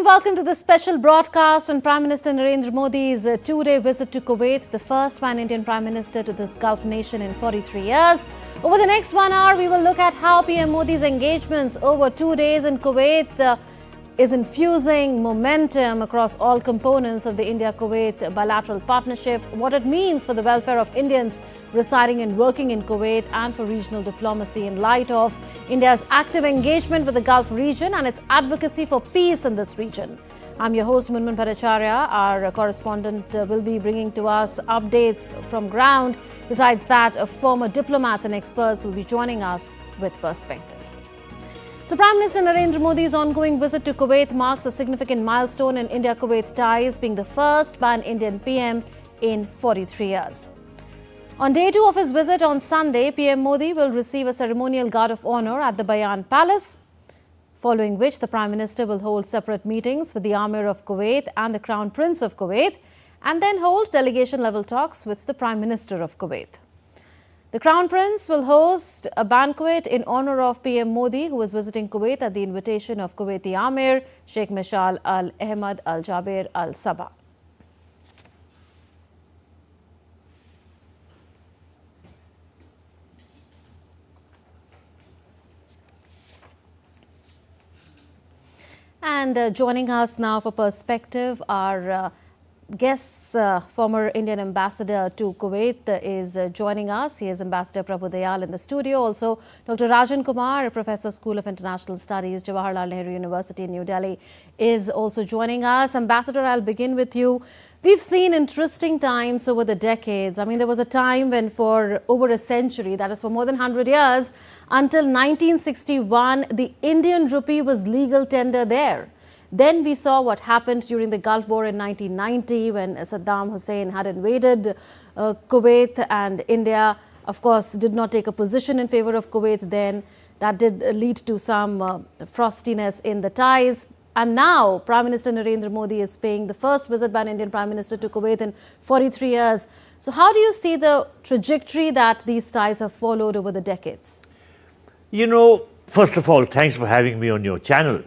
welcome to this special broadcast on Prime Minister Narendra Modi's two-day visit to Kuwait, the first pan-Indian Prime Minister to this Gulf nation in 43 years. Over the next 1 hour, we will look at how PM Modi's engagements over 2 days in Kuwait is infusing momentum across all components of the India-Kuwait bilateral partnership, what it means for the welfare of Indians residing and working in Kuwait and for regional diplomacy in light of India's active engagement with the Gulf region and its advocacy for peace in this region. I'm your host, Munmun Bhattacharya. Our correspondent will be bringing to us updates from ground. Besides that, former diplomats and experts will be joining us with perspective. So Prime Minister Narendra Modi's ongoing visit to Kuwait marks a significant milestone in India-Kuwait ties, being the first pan-Indian PM in 43 years. On day 2 of his visit on Sunday, PM Modi will receive a ceremonial guard of honor at the Bayan Palace, following which the Prime Minister will hold separate meetings with the Amir of Kuwait and the Crown Prince of Kuwait, and then hold delegation-level talks with the Prime Minister of Kuwait. The Crown Prince will host a banquet in honor of PM Modi, who is visiting Kuwait at the invitation of Kuwaiti Amir, Sheikh Meshal Al-Ahmad Al-Jaber Al-Sabah. And joining us now for perspective are guests. Former Indian ambassador to Kuwait is joining us. He is Ambassador Prabhu Dayal in the studio. Also, Dr. Rajan Kumar, Professor, School of International Studies, Jawaharlal Nehru University in New Delhi, is also joining us. Ambassador, I'll begin with you. We've seen interesting times over the decades. I mean, there was a time when for over a century, that is for more than 100 years, until 1961, the Indian rupee was legal tender there. Then we saw what happened during the Gulf War in 1990 when Saddam Hussein had invaded Kuwait, and India, of course, did not take a position in favor of Kuwait then. That did lead to some frostiness in the ties. And now Prime Minister Narendra Modi is paying the first visit by an Indian Prime Minister to Kuwait in 43 years. So how do you see the trajectory that these ties have followed over the decades? You know, first of all, thanks for having me on your channel.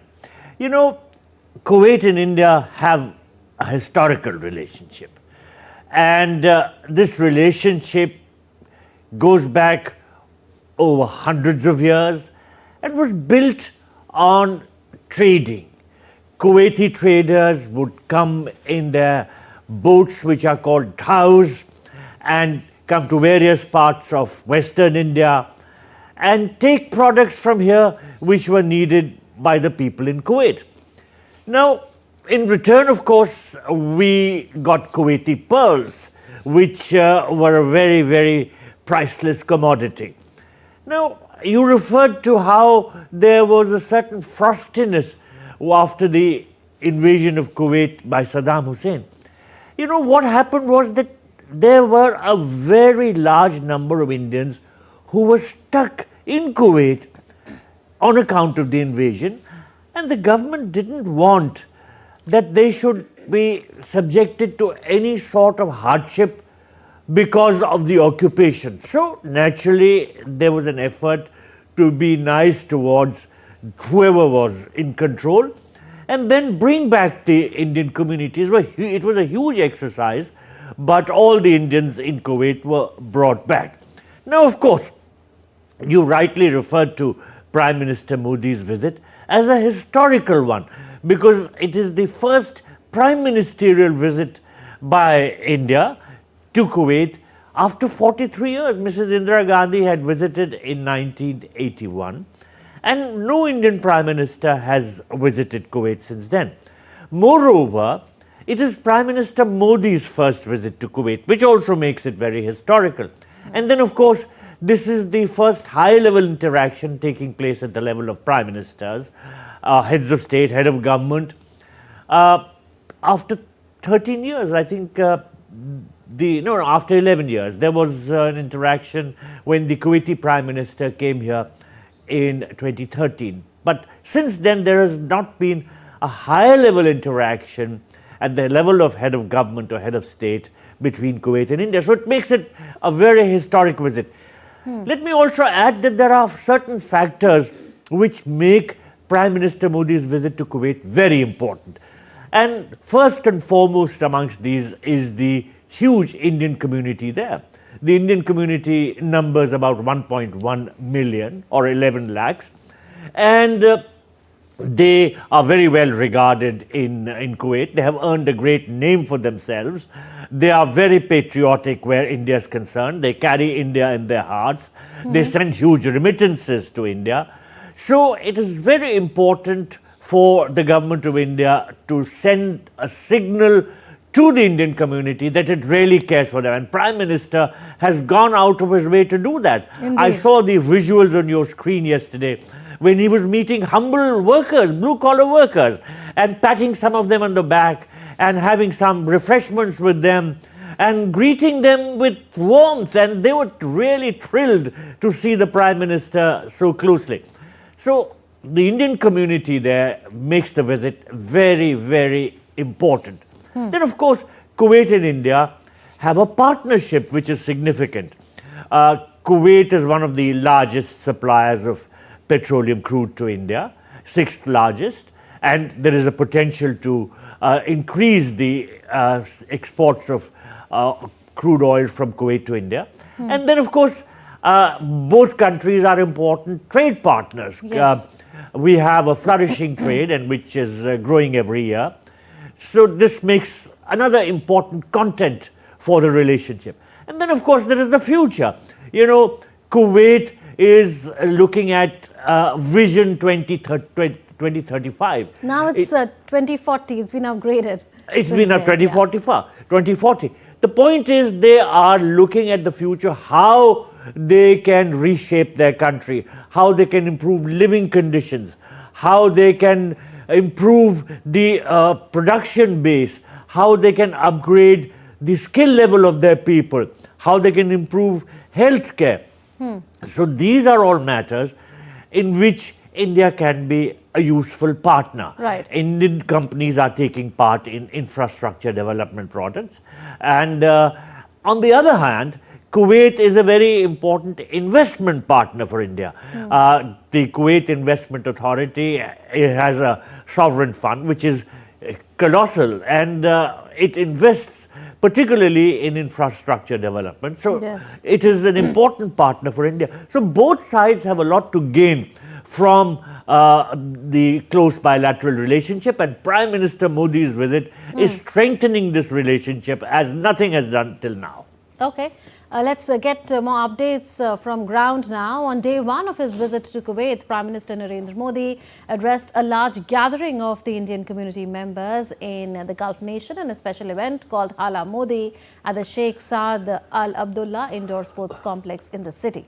You know, Kuwait and India have a historical relationship, and this relationship goes back over hundreds of years and was built on trading. Kuwaiti traders would come in their boats, which are called dhows, and come to various parts of Western India and take products from here which were needed by the people in Kuwait. Now, in return, of course, we got Kuwaiti pearls, which were a very, very priceless commodity. Now, you referred to how there was a certain frostiness after the invasion of Kuwait by Saddam Hussein. You know, what happened was that there were a very large number of Indians who were stuck in Kuwait on account of the invasion. And the government didn't want that they should be subjected to any sort of hardship because of the occupation. So naturally, there was an effort to be nice towards whoever was in control and then bring back the Indian communities. It was a huge exercise, but all the Indians in Kuwait were brought back. Now, of course, you rightly referred to Prime Minister Modi's visit as a historical one, because it is the first prime ministerial visit by India to Kuwait after 43 years. Mrs. Indira Gandhi had visited in 1981, and no Indian prime minister has visited Kuwait since then. Moreover, it is Prime Minister Modi's first visit to Kuwait, which also makes it very historical. And then, of course, this is the first high-level interaction taking place at the level of prime ministers, heads of state, head of government. After 13 years, I think, after 11 years, there was an interaction when the Kuwaiti prime minister came here in 2013. But since then, there has not been a higher-level interaction at the level of head of government or head of state between Kuwait and India. So it makes it a very historic visit. Let me also add that there are certain factors which make Prime Minister Modi's visit to Kuwait very important. And first and foremost amongst these is the huge Indian community there. The Indian community numbers about 1.1 million or 11 lakhs. And they are very well regarded in Kuwait. They have earned a great name for themselves. They are very patriotic where India is concerned. They carry India in their hearts. They send huge remittances to India. So it is very important for the government of India to send a signal to the Indian community that it really cares for them. And Prime Minister has gone out of his way to do that. Indeed. I saw the visuals on your screen yesterday when he was meeting humble workers, blue-collar workers, and patting some of them on the back and having some refreshments with them and greeting them with warmth. And they were really thrilled to see the Prime Minister so closely. So the Indian community there makes the visit very, very important. Then, of course, Kuwait and India have a partnership which is significant. Kuwait is one of the largest suppliers of petroleum crude to India, 6th largest, and there is a potential to increase the exports of crude oil from Kuwait to India. And then, of course, both countries are important trade partners. Yes. We have a flourishing trade and which is growing every year. So this makes another important content for the relationship. And then, of course, there is the future. You know, Kuwait is looking at Vision 2035. Now it's 2040. It's been upgraded. It's been up 2040. The point is they are looking at the future, how they can reshape their country, how they can improve living conditions, how they can improve the production base, how they can upgrade the skill level of their people, how they can improve healthcare. So these are all matters in which India can be a useful partner. Right. Indian companies are taking part in infrastructure development projects. And on the other hand, Kuwait is a very important investment partner for India. The Kuwait Investment Authority has a sovereign fund which is colossal, and it invests particularly in infrastructure development. So Yes. it is an important partner for India. So both sides have a lot to gain from the close bilateral relationship, and Prime Minister Modi's visit is strengthening this relationship as nothing has done till now. Okay. Let's get more updates from ground now. On day one of his visit to Kuwait, Prime Minister Narendra Modi addressed a large gathering of the Indian community members in the Gulf nation in a special event called Hala Modi at the Sheikh Saad Al Abdullah Indoor Sports Complex in the city.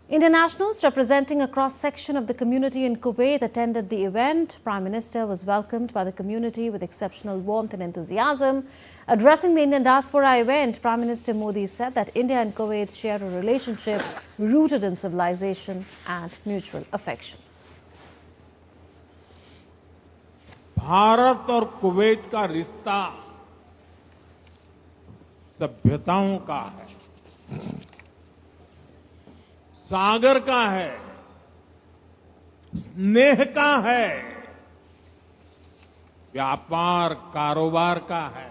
Indian nationals representing a cross-section of the community in Kuwait attended the event. Prime Minister was welcomed by the community with exceptional warmth and enthusiasm. Addressing the Indian Diaspora event, Prime Minister Modi said that India and Kuwait share a relationship rooted in civilization and mutual affection. Bharat और Kuwait का रिश्ता सभ्यताओं का है, सागर का है, स्नेह का है, व्यापार कारोबार का है।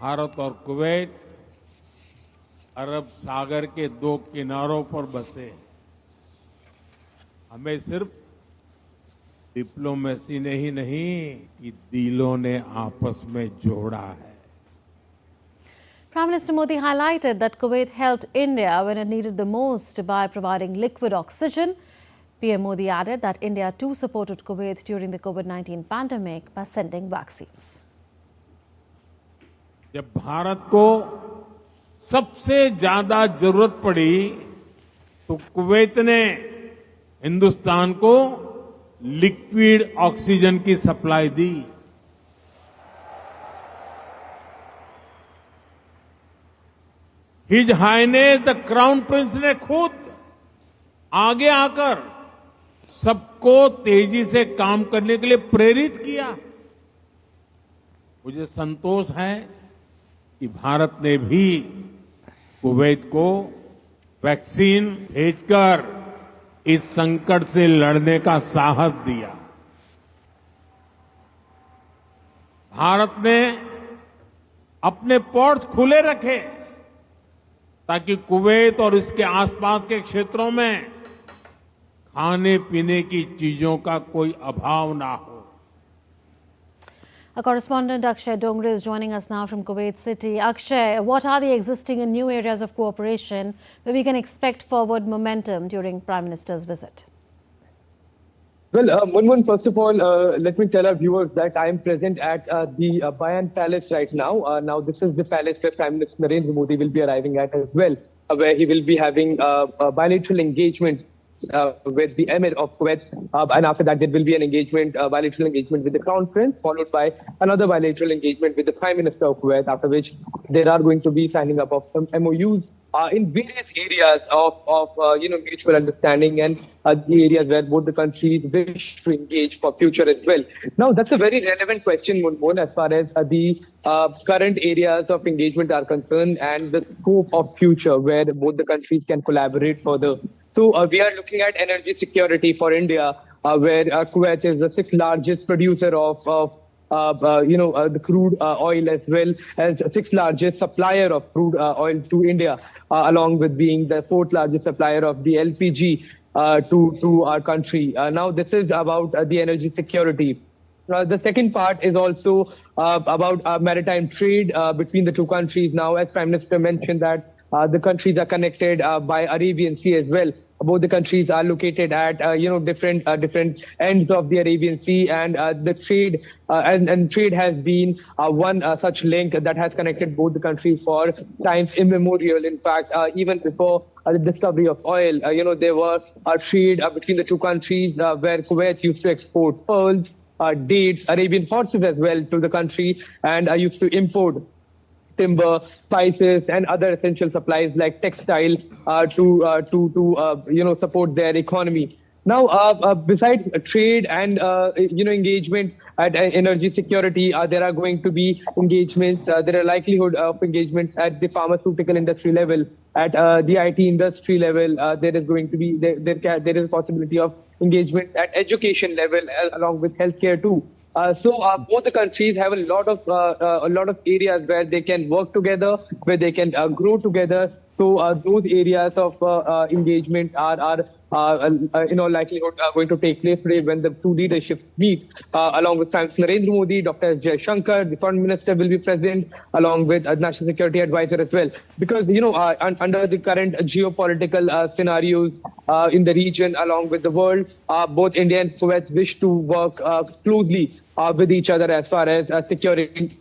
भारत और कुवैत अरब सागर के दो किनारों पर बसे। हमें सिर्फ डिप्लोमेसी ने ही नहीं कि दिलों ने आपस में जोड़ा है। Prime Minister Modi highlighted that Kuwait helped India when it needed the most by providing liquid oxygen. PM Modi added that India too supported Kuwait during the COVID-19 pandemic by sending vaccines. जब भारत को सबसे ज्यादा जरूरत पड़ी तो Kuwait ने हिंदुस्तान को liquid oxygen की सप्लाई दी। His Highness the Crown Prince ने खुद आगे आकर सबको तेजी से काम करने के लिए प्रेरित किया। मुझे संतोष है कि भारत ने भी कुवैत को वैक्सीन भेजकर इस संकट से लड़ने का साहस दिया। भारत ने अपने पोर्ट्स खुले रखे ताकि कुवैत और इसके आसपास के क्षेत्रों में खाने पीने की चीजों का कोई अभाव ना हो। Our correspondent Akshay Dongre is joining us now from Kuwait City. Akshay, what are the existing and new areas of cooperation where we can expect forward momentum during Prime Minister's visit? Well, Munmun, first of all, let me tell our viewers that I am present at the Bayan Palace right now. Now, this is the palace where Prime Minister Narendra Modi will be arriving at as well, where he will be having bilateral engagements with the Amir of Kuwait, and after that there will be an engagement, bilateral engagement with the Crown Prince, followed by another bilateral engagement with the Prime Minister of Kuwait, after which there are going to be signing up of some MOUs in various areas of mutual understanding and the areas where both the countries wish to engage for future as well. Now, that's a very relevant question, Munmun, as far as the current areas of engagement are concerned and the scope of future where both the countries can collaborate further. So we are looking at energy security for India, where Kuwait is the sixth largest producer of the crude oil, as well as sixth largest supplier of crude oil to India, along with being the fourth largest supplier of the LPG to our country. Now, this is about the energy security. The second part is also about maritime trade between the two countries. Now, as Prime Minister mentioned that the countries are connected by Arabian Sea as well. Both the countries are located at different ends of the Arabian Sea, and the trade and trade has been one such link that has connected both the countries for times immemorial. In fact, even before the discovery of oil, there was a trade between the two countries where Kuwait used to export pearls, dates, Arabian horses as well to the country, and used to import timber, spices, and other essential supplies like textile to support their economy. Now, besides trade and engagement at energy security, there are going to be engagements. There are likelihood of engagements at the pharmaceutical industry level, at the IT industry level. There is going to be there is a possibility of engagements at education level along with healthcare too. So both the countries have a lot of areas where they can work together, where they can grow together. So those areas of engagement are in all likelihood going to take place today when the two leaderships meet, along with Prime Minister Narendra Modi. Dr. Shankar, the Foreign Minister, will be present, along with a National Security Advisor as well. Because under the current geopolitical scenarios in the region, along with the world, both India and Kuwait wish to work closely with each other as far as securing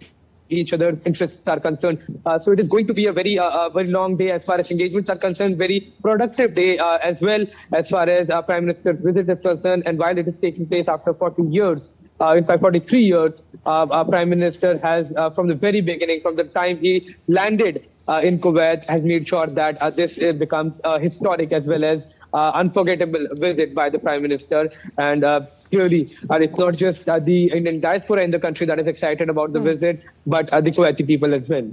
each other's interests are concerned. So it is going to be a very long day as far as engagements are concerned, very productive day as well as far as Prime Minister's visit is concerned. And while it is taking place after 40 years, in fact 43 years, our Prime Minister has from the very beginning, from the time he landed in Kuwait, has made sure that this becomes historic as well as unforgettable visit by the Prime Minister. And clearly, it's not just the Indian diaspora in the country that is excited about the visit, but the Kuwaiti people as well.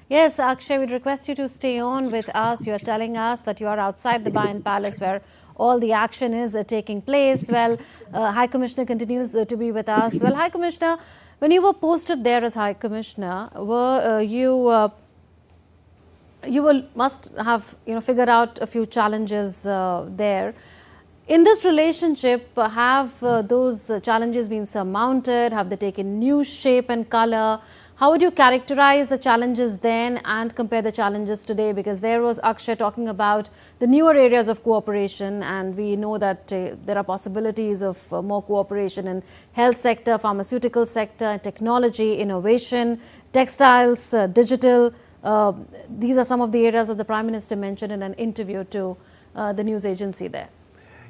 Yes, Akshay, we'd request you to stay on with us. You are telling us that you are outside the Bayan Palace where all the action is taking place. Well, High Commissioner continues to be with us. Well, High Commissioner, when you were posted there as High Commissioner, were you must have figured out a few challenges there. In this relationship, have those challenges been surmounted? Have they taken new shape and color? How would you characterize the challenges then and compare the challenges today? Because there was Akshay talking about the newer areas of cooperation, and we know that there are possibilities of more cooperation in health sector, pharmaceutical sector, technology, innovation, textiles, digital. These are some of the areas that the Prime Minister mentioned in an interview to the news agency there.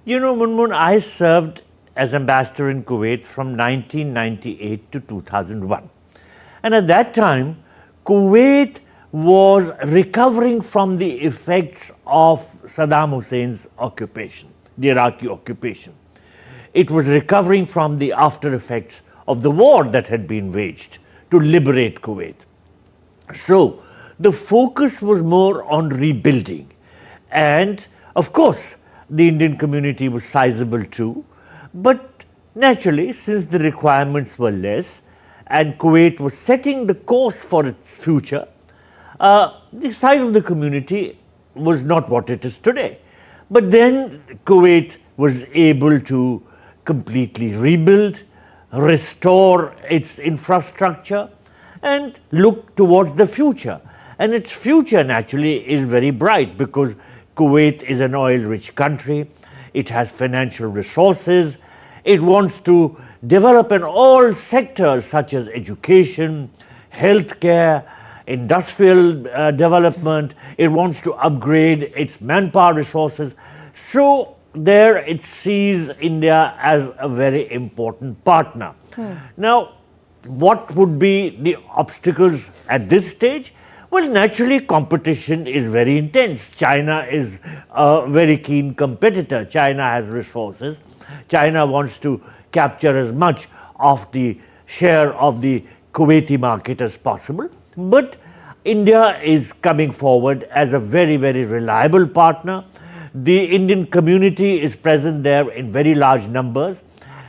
Munmun, I served as ambassador in Kuwait from 1998 to 2001. And at that time, Kuwait was recovering from the effects of Saddam Hussein's occupation, the Iraqi occupation. It was recovering from the after effects of the war that had been waged to liberate Kuwait. So, the focus was more on rebuilding. And, of course, the Indian community was sizable too. But naturally, since the requirements were less, and Kuwait was setting the course for its future, the size of the community was not what it is today. But then Kuwait was able to completely rebuild, restore its infrastructure, and look towards the future. And its future naturally is very bright because Kuwait is an oil-rich country. It has financial resources. It wants to develop in all sectors such as education, healthcare, industrial development. It wants to upgrade its manpower resources. So there it sees India as a very important partner. Now, what would be the obstacles at this stage? Well, naturally, competition is very intense. China is a very keen competitor. China has resources. China wants to capture as much of the share of the Kuwaiti market as possible. But India is coming forward as a very, very reliable partner. The Indian community is present there in very large numbers.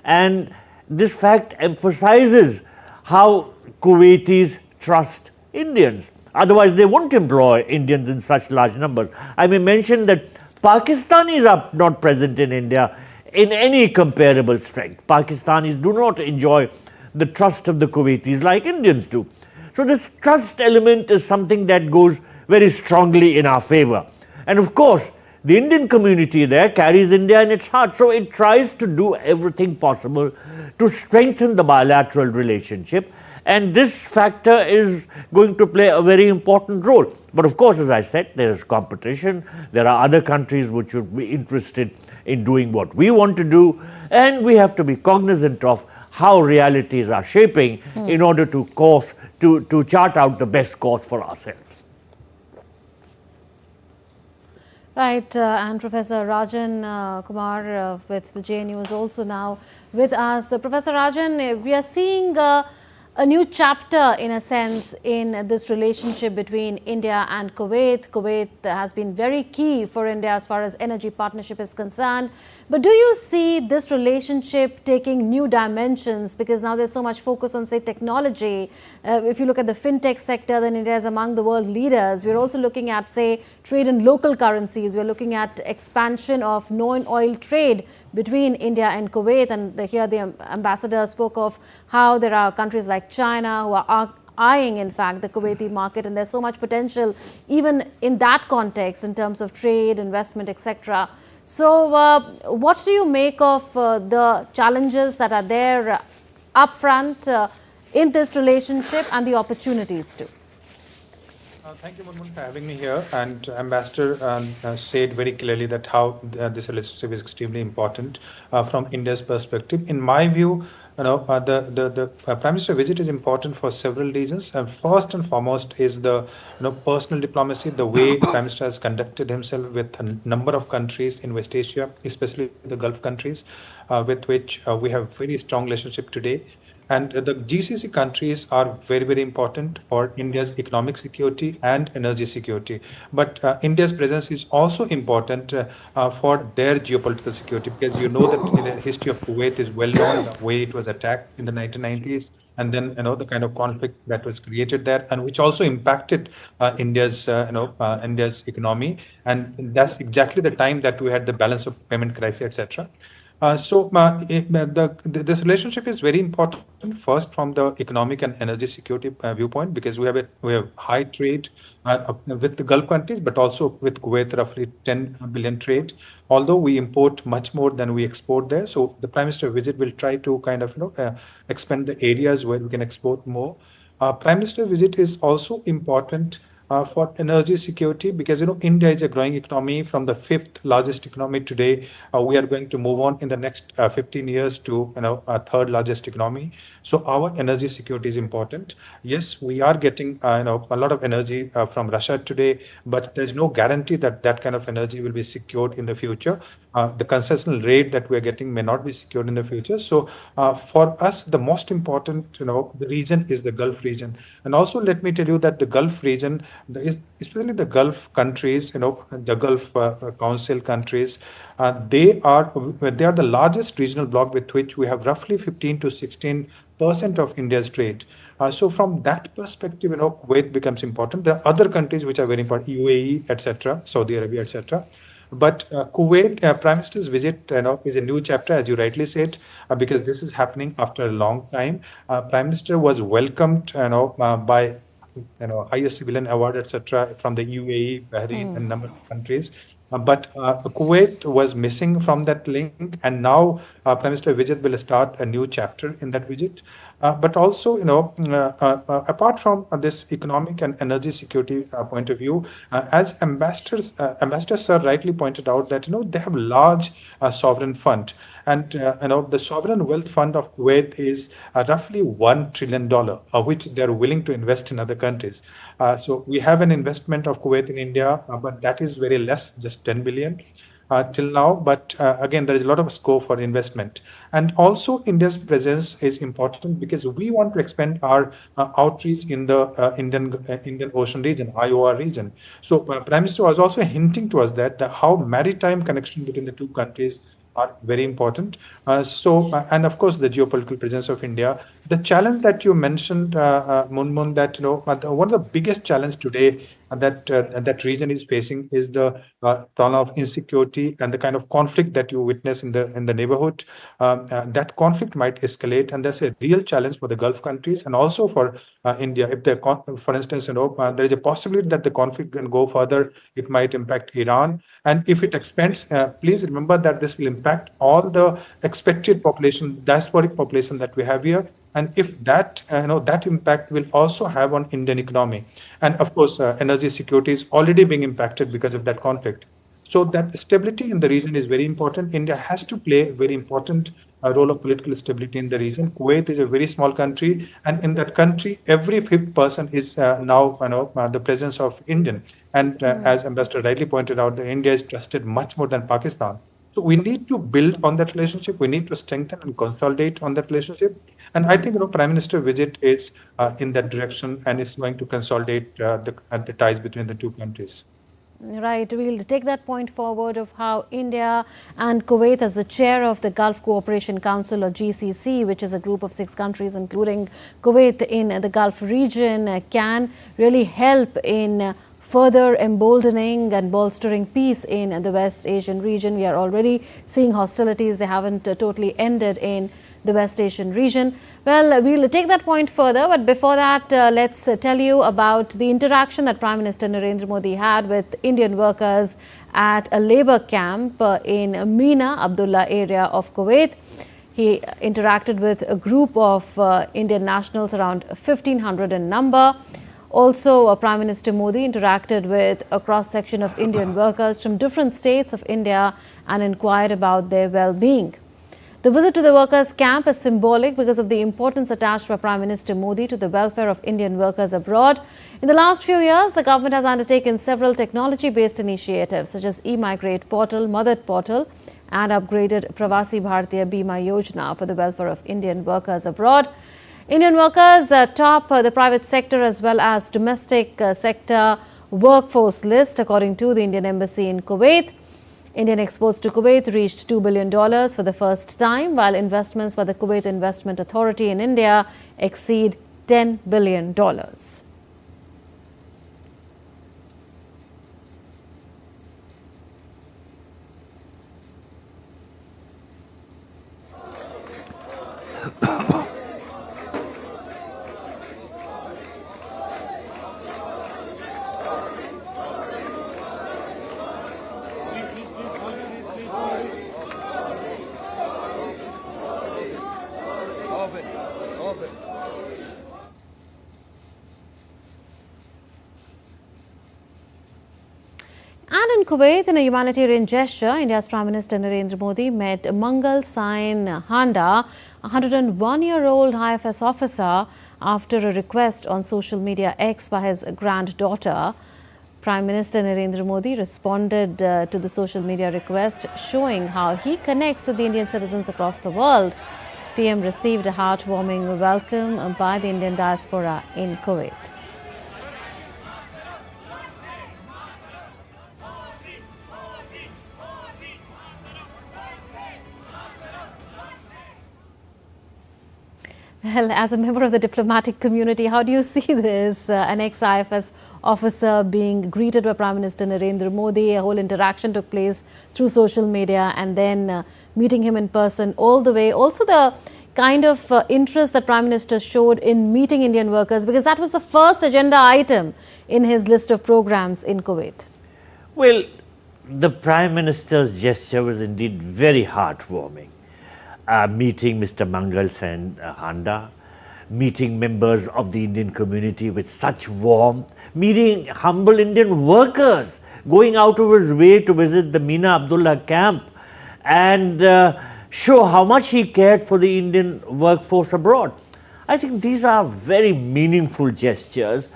And this fact emphasizes how Kuwaitis trust Indians. Otherwise, they won't employ Indians in such large numbers. I may mention that Pakistanis are not present in India in any comparable strength. Pakistanis do not enjoy the trust of the Kuwaitis like Indians do. So this trust element is something that goes very strongly in our favor. And of course, the Indian community there carries India in its heart. So it tries to do everything possible to strengthen the bilateral relationship. And this factor is going to play a very important role. But of course, as I said, there is competition. There are other countries which would be interested in doing what we want to do. And we have to be cognizant of how realities are shaping in order to chart out the best course for ourselves. Right, and Professor Rajan Kumar with the JNU is also now with us. Professor Rajan, we are seeing a new chapter, in a sense, in this relationship between India and Kuwait. Kuwait has been very key for India as far as energy partnership is concerned. But do you see this relationship taking new dimensions? Because now there's so much focus on, say, technology. If you look at the fintech sector, then India is among the world leaders. We're also looking at, say, trade in local currencies. We're looking at expansion of non-oil trade between India and Kuwait. And here the ambassador spoke of how there are countries like China who are eyeing, in fact, the Kuwaiti market. And there's so much potential even in that context in terms of trade, investment, etc. So what do you make of the challenges that are there up front in this relationship and the opportunities too? Thank you, Munmun, for having me here. And Ambassador said very clearly that how this relationship is extremely important from India's perspective. In my view, the Prime Minister visit is important for several reasons. And first and foremost is the personal diplomacy, the way Prime Minister has conducted himself with a number of countries in West Asia, especially the Gulf countries, with which we have very strong relationship today. And the GCC countries are very, very important for India's economic security and energy security. But India's presence is also important for their geopolitical security, because you know that the history of Kuwait is well known, the way it was attacked in the 1990s, and then the kind of conflict that was created there, and which also impacted India's India's economy. And that's exactly the time that we had the balance of payment crisis, etc. This relationship is very important, first from the economic and energy security viewpoint, because we have high trade with the Gulf countries, but also with Kuwait, roughly 10 billion trade, although we import much more than we export there. So the Prime Minister visit will try to kind of expand the areas where we can export more. Prime Minister visit is also important for energy security, because India is a growing economy. From the 5th largest economy today, we are going to move on in the next 15 years to a 3rd largest economy. So our energy security is important. Yes, we are getting a lot of energy from Russia today, but there's no guarantee that that kind of energy will be secured in the future. The concessional rate that we are getting may not be secured in the future. So for us, the most important the region is the Gulf region. And also let me tell you that the Gulf region especially the Gulf countries, the Gulf Council countries, they are the largest regional bloc with which we have roughly 15 to 16% of India's trade. So from that perspective, Kuwait becomes important. There are other countries which are very important, UAE, etc., Saudi Arabia, etc. But Kuwait, Prime Minister's visit, is a new chapter, as you rightly said, because this is happening after a long time. Prime Minister was welcomed, by highest civilian award, etc., from the UAE, Bahrain, and number of countries. But Kuwait was missing from that link, and now Prime Minister visit will start a new chapter in that visit. But also, apart from this economic and energy security point of view, as Ambassador Sir rightly pointed out that they have large sovereign fund, and the sovereign wealth fund of Kuwait is roughly $1 trillion, which they are willing to invest in other countries. So we have an investment of Kuwait in India, but that is very less, just 10 billion. Till now, but again, there is a lot of scope for investment. And also, India's presence is important because we want to expand our outreach in the Indian Ocean region, IOR region. So, Prime Minister was also hinting to us that how maritime connection between the two countries are very important. And of course, the geopolitical presence of India. The challenge that you mentioned, Munmun, that one of the biggest challenge today that region is facing is the problem of insecurity and the kind of conflict that you witness in the neighborhood. That conflict might escalate, and that's a real challenge for the Gulf countries and also for India. If for instance, there is a possibility that the conflict can go further, it might impact Iran, and if it expands, please remember that this will impact all the expected population, diasporic population that we have here. And if that, that impact will also have on Indian economy. And of course, energy security is already being impacted because of that conflict. So that stability in the region is very important. India has to play a very important role of political stability in the region. Kuwait is a very small country, and in that country, every fifth person is now, the presence of Indian. And as Ambassador rightly pointed out, India is trusted much more than Pakistan. So we need to build on that relationship. We need to strengthen and consolidate on that relationship. And I think, Prime Minister visit is in that direction, and is going to consolidate the ties between the two countries. Right. We'll take that point forward of how India and Kuwait, as the chair of the Gulf Cooperation Council, or GCC, which is a group of 6 countries, including Kuwait in the Gulf region, can really help in further emboldening and bolstering peace in the West Asian region. We are already seeing hostilities. They haven't totally ended in the West Asian region. Well, we'll take that point further, but before that, let's tell you about the interaction that Prime Minister Narendra Modi had with Indian workers at a labor camp in Mina Abdullah area of Kuwait. He interacted with a group of Indian nationals, around 1,500 in number. Also, Prime Minister Modi interacted with a cross-section of Indian workers from different states of India and inquired about their well-being. The visit to the workers' camp is symbolic because of the importance attached by Prime Minister Modi to the welfare of Indian workers abroad. In the last few years, the government has undertaken several technology-based initiatives such as e-migrate portal, Madad portal, and upgraded Prasar Bharati Bima Yojana for the welfare of Indian workers abroad. Indian workers top the private sector as well as domestic sector workforce list, according to the Indian Embassy in Kuwait. Indian exports to Kuwait reached $2 billion for the first time, while investments by the Kuwait Investment Authority in India exceed $10 billion. And in Kuwait, in a humanitarian gesture, India's Prime Minister Narendra Modi met Mangal Sain Handa, a 101-year-old IFS officer, after a request on social media X by his granddaughter. Prime Minister Narendra Modi responded to the social media request, showing how he connects with the Indian citizens across the world. PM received a heartwarming welcome by the Indian diaspora in Kuwait. Well, as a member of the diplomatic community, how do you see this? An ex-IFS officer being greeted by Prime Minister Narendra Modi, a whole interaction took place through social media, and then meeting him in person all the way. Also the kind of interest that Prime Minister showed in meeting Indian workers, because that was the first agenda item in his list of programs in Kuwait. Well, the Prime Minister's gesture was indeed very heartwarming. Meeting Mr. Mangal Sen Handa, meeting members of the Indian community with such warmth, meeting humble Indian workers, going out of his way to visit the Mina Abdullah camp and show how much he cared for the Indian workforce abroad. I think these are very meaningful gestures,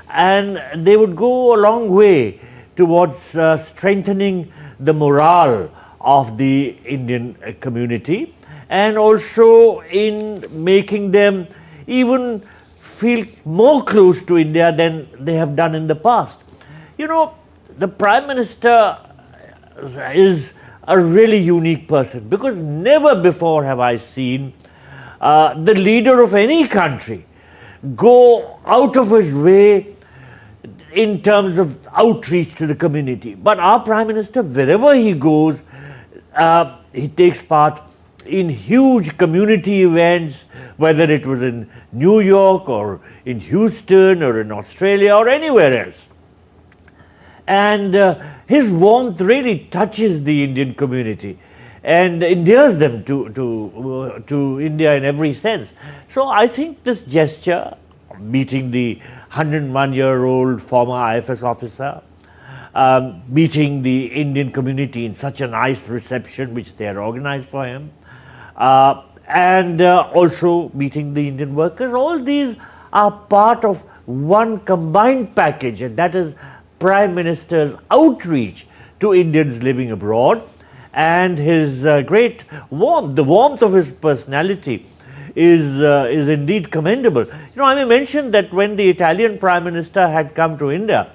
and they would go a long way towards strengthening the morale of the Indian community, and also in making them even feel more close to India than they have done in the past. You know, the Prime Minister is a really unique person, because never before have I seen the leader of any country go out of his way in terms of outreach to the community. But our Prime Minister, wherever he goes, he takes part in huge community events, whether it was in New York or in Houston or in Australia or anywhere else. And his warmth really touches the Indian community and endears them to India in every sense. So I think this gesture, meeting the 101-year-old former IFS officer, meeting the Indian community in such a nice reception which they had organized for him, and also meeting the Indian workers, all these are part of one combined package, and that is Prime Minister's outreach to Indians living abroad, and his great warmth, the warmth of his personality is indeed commendable. You know, I may mention that when the Italian Prime Minister had come to India,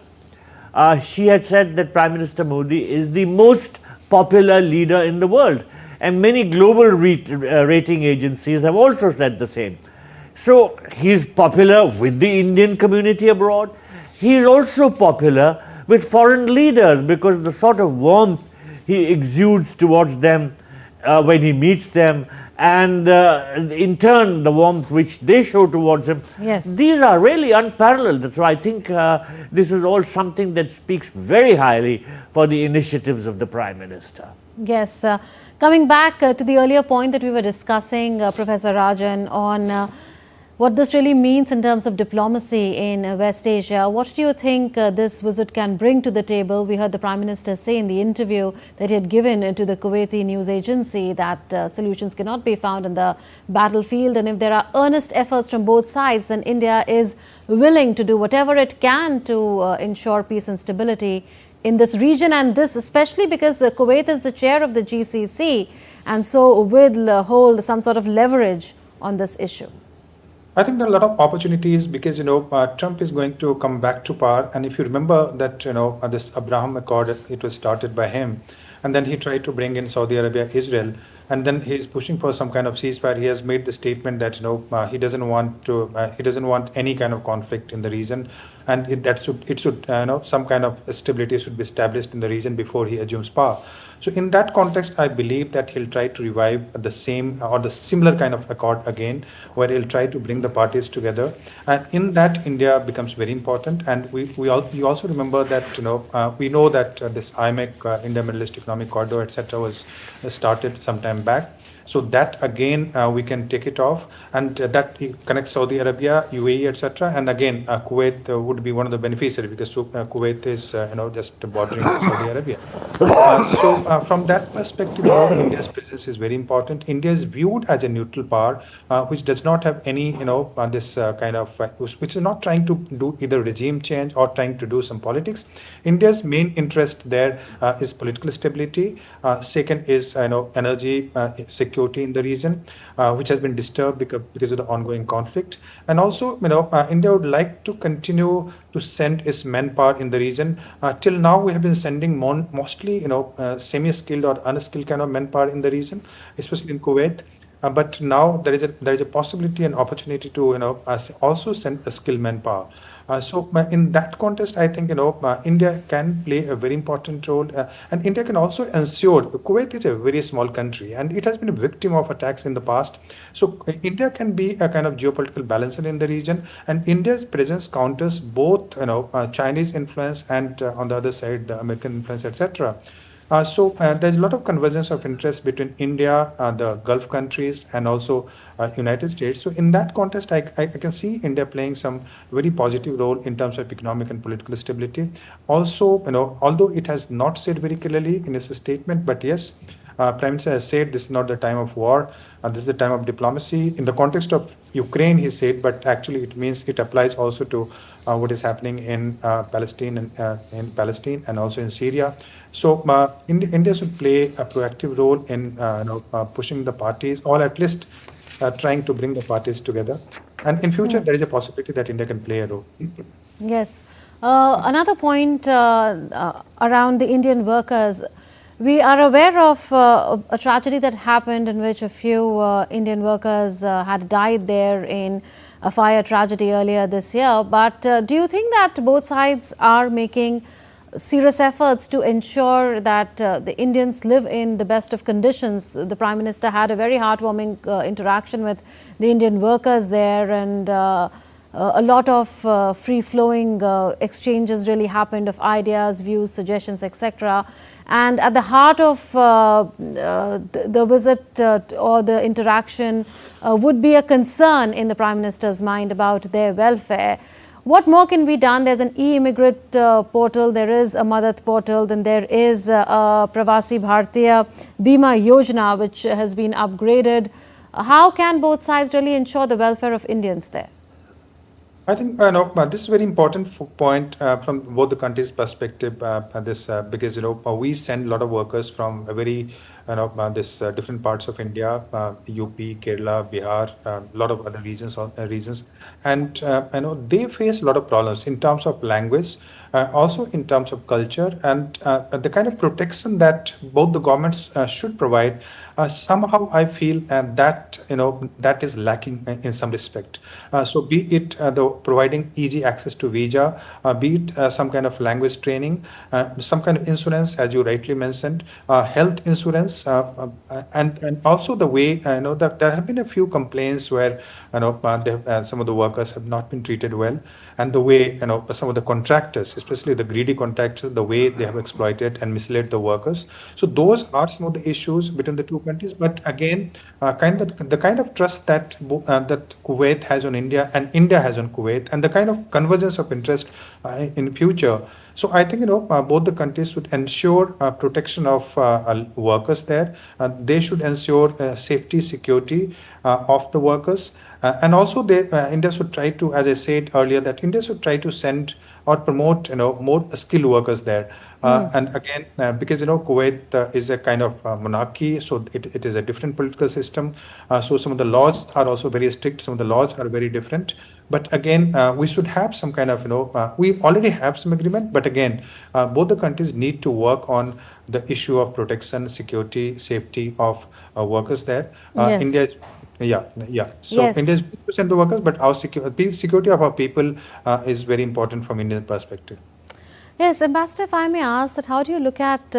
she had said that Prime Minister Modi is the most popular leader in the world, and many global rating agencies have also said the same. So he is popular with the Indian community abroad. He is also popular with foreign leaders, because the sort of warmth he exudes towards them when he meets them, and in turn the warmth which they show towards him, yes, these are really unparalleled. So I think this is all something that speaks very highly for the initiatives of the Prime Minister. Yes. Coming back to the earlier point that we were discussing, Professor Rajan, on what this really means in terms of diplomacy in West Asia, what do you think this visit can bring to the table? We heard the Prime Minister say in the interview that he had given to the Kuwaiti news agency that solutions cannot be found in the battlefield, and if there are earnest efforts from both sides, then India is willing to do whatever it can to ensure peace and stability in this region, and this especially because Kuwait is the chair of the GCC and so will hold some sort of leverage on this issue. I think there are a lot of opportunities because, Trump is going to come back to power. And if you remember that, this Abraham Accord, it was started by him. And then he tried to bring in Saudi Arabia, Israel. And then he's pushing for some kind of ceasefire. He has made the statement that, he doesn't want any kind of conflict in the region. And some kind of stability should be established in the region before he assumes power. So in that context, I believe that he'll try to revive the same or the similar kind of accord again, where he'll try to bring the parties together. And in that, India becomes very important. And you also remember that, we know that this IMEC, India Middle East Economic Corridor, etc., was started some time back. So that again, we can take it off, and that connects Saudi Arabia, UAE, etc. And again, Kuwait would be one of the beneficiaries because Kuwait is, just bordering Saudi Arabia. So from that perspective, India's presence is very important. India is viewed as a neutral power, which does not have any, which is not trying to do either regime change or trying to do some politics. India's main interest there is political stability. Second is, energy security in the region, which has been disturbed because of the ongoing conflict. And also, India would like to continue to send its manpower in the region. Till now, we have been sending mostly, semi-skilled or unskilled kind of manpower in the region, especially in Kuwait. But now there is a possibility and opportunity to also send a skilled manpower. So in that context, I think India can play a very important role, and India can also ensure. Kuwait is a very small country, and it has been a victim of attacks in the past. So India can be a kind of geopolitical balancer in the region, and India's presence counters both Chinese influence and on the other side the American influence, etc. So there's a lot of convergence of interest between India, the Gulf countries, and also United States. So in that context, I can see India playing some very positive role in terms of economic and political stability. Also, although it has not said very clearly in its statement, but yes, Prime Minister has said this is not the time of war, this is the time of diplomacy. In the context of Ukraine, he said, but actually it means it applies also to what is happening in Palestine and also in Syria. So India should play a proactive role in pushing the parties, or at least trying to bring the parties together. And in future, there is a possibility that India can play a role. Yes. Another point around the Indian workers. We are aware of a tragedy that happened in which a few Indian workers had died there in a fire tragedy earlier this year. But do you think that both sides are making serious efforts to ensure that the Indians live in the best of conditions? The Prime Minister had a very heartwarming interaction with the Indian workers there, and a lot of free-flowing exchanges really happened of ideas, views, suggestions, etc. And at the heart of the visit or the interaction would be a concern in the Prime Minister's mind about their welfare. What more can be done? There's an e-immigrant portal, there is a Madad portal, then there is a Prasar Bharati Bima Yojana, which has been upgraded. How can both sides really ensure the welfare of Indians there? I think this is a very important point from both the countries' perspective. Because we send a lot of workers from a very different parts of India, UP, Kerala, Bihar, a lot of other regions, and they face a lot of problems in terms of language, also in terms of culture, and the kind of protection that both the governments should provide. Somehow I feel that is lacking in some respect. So be it providing easy access to visa, be it some kind of language training, some kind of insurance, as you rightly mentioned, health insurance, and also the way that there have been a few complaints where some of the workers have not been treated well, and the way some of the contractors, especially the greedy contractors, the way they have exploited and misled the workers. So those are some of the issues between the two countries. But again, the kind of trust that Kuwait has on India and India has on Kuwait, and the kind of convergence of interest in future. So I think both the countries should ensure protection of workers there. They should ensure safety, security of the workers, and also India should try to, as I said earlier, that India should try to send or promote more skilled workers there. And again, because Kuwait is a kind of monarchy, so it is a different political system. So some of the laws are also very strict. Some of the laws are very different. But again, we should have some kind of we already have some agreement. But again, both the countries need to work on the issue of protection, security, safety of workers there. Yes. India. Yeah. So Yes. India is 50% of the workers, but our security of our people is very important from Indian perspective. Yes, Ambassador, if I may ask that, how do you look at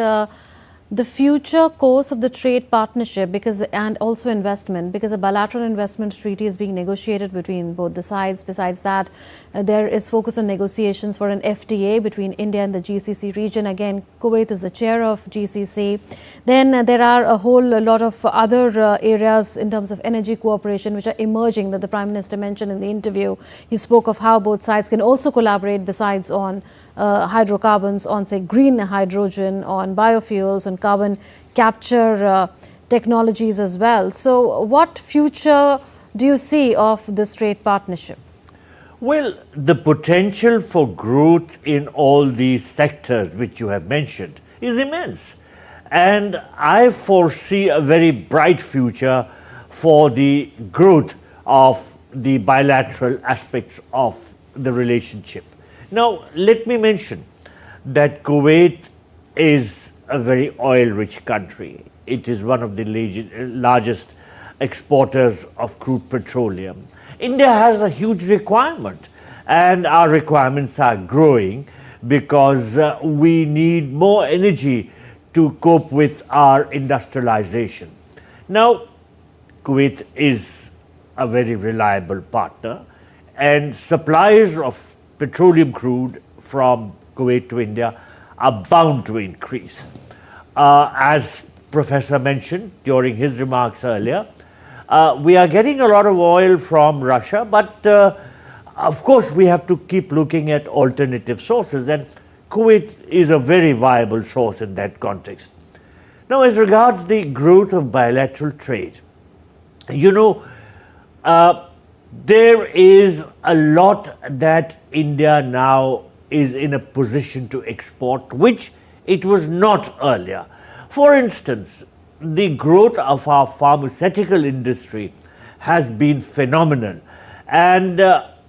the future course of the trade partnership and also investment, because a bilateral investment treaty is being negotiated between both the sides. Besides that, there is focus on negotiations for an FTA between India and the GCC region. Again, Kuwait is the chair of GCC. Then there are a whole lot of other areas in terms of energy cooperation which are emerging that the Prime Minister mentioned in the interview. He spoke of how both sides can also collaborate besides on hydrocarbons, on say green hydrogen, on biofuels, on carbon capture technologies as well. So what future do you see of this trade partnership? Well, the potential for growth in all these sectors which you have mentioned is immense. And I foresee a very bright future for the growth of the bilateral aspects of the relationship. Now, let me mention that Kuwait is a very oil-rich country. It is one of the largest exporters of crude petroleum. India has a huge requirement, and our requirements are growing because we need more energy to cope with our industrialization. Now, Kuwait is a very reliable partner, and supplies of petroleum crude from Kuwait to India are bound to increase. As Professor mentioned during his remarks earlier, we are getting a lot of oil from Russia, but of course we have to keep looking at alternative sources, and Kuwait is a very viable source in that context. Now, as regards the growth of bilateral trade, you know, there is a lot that India now is in a position to export, which it was not earlier. For instance, the growth of our pharmaceutical industry has been phenomenal, and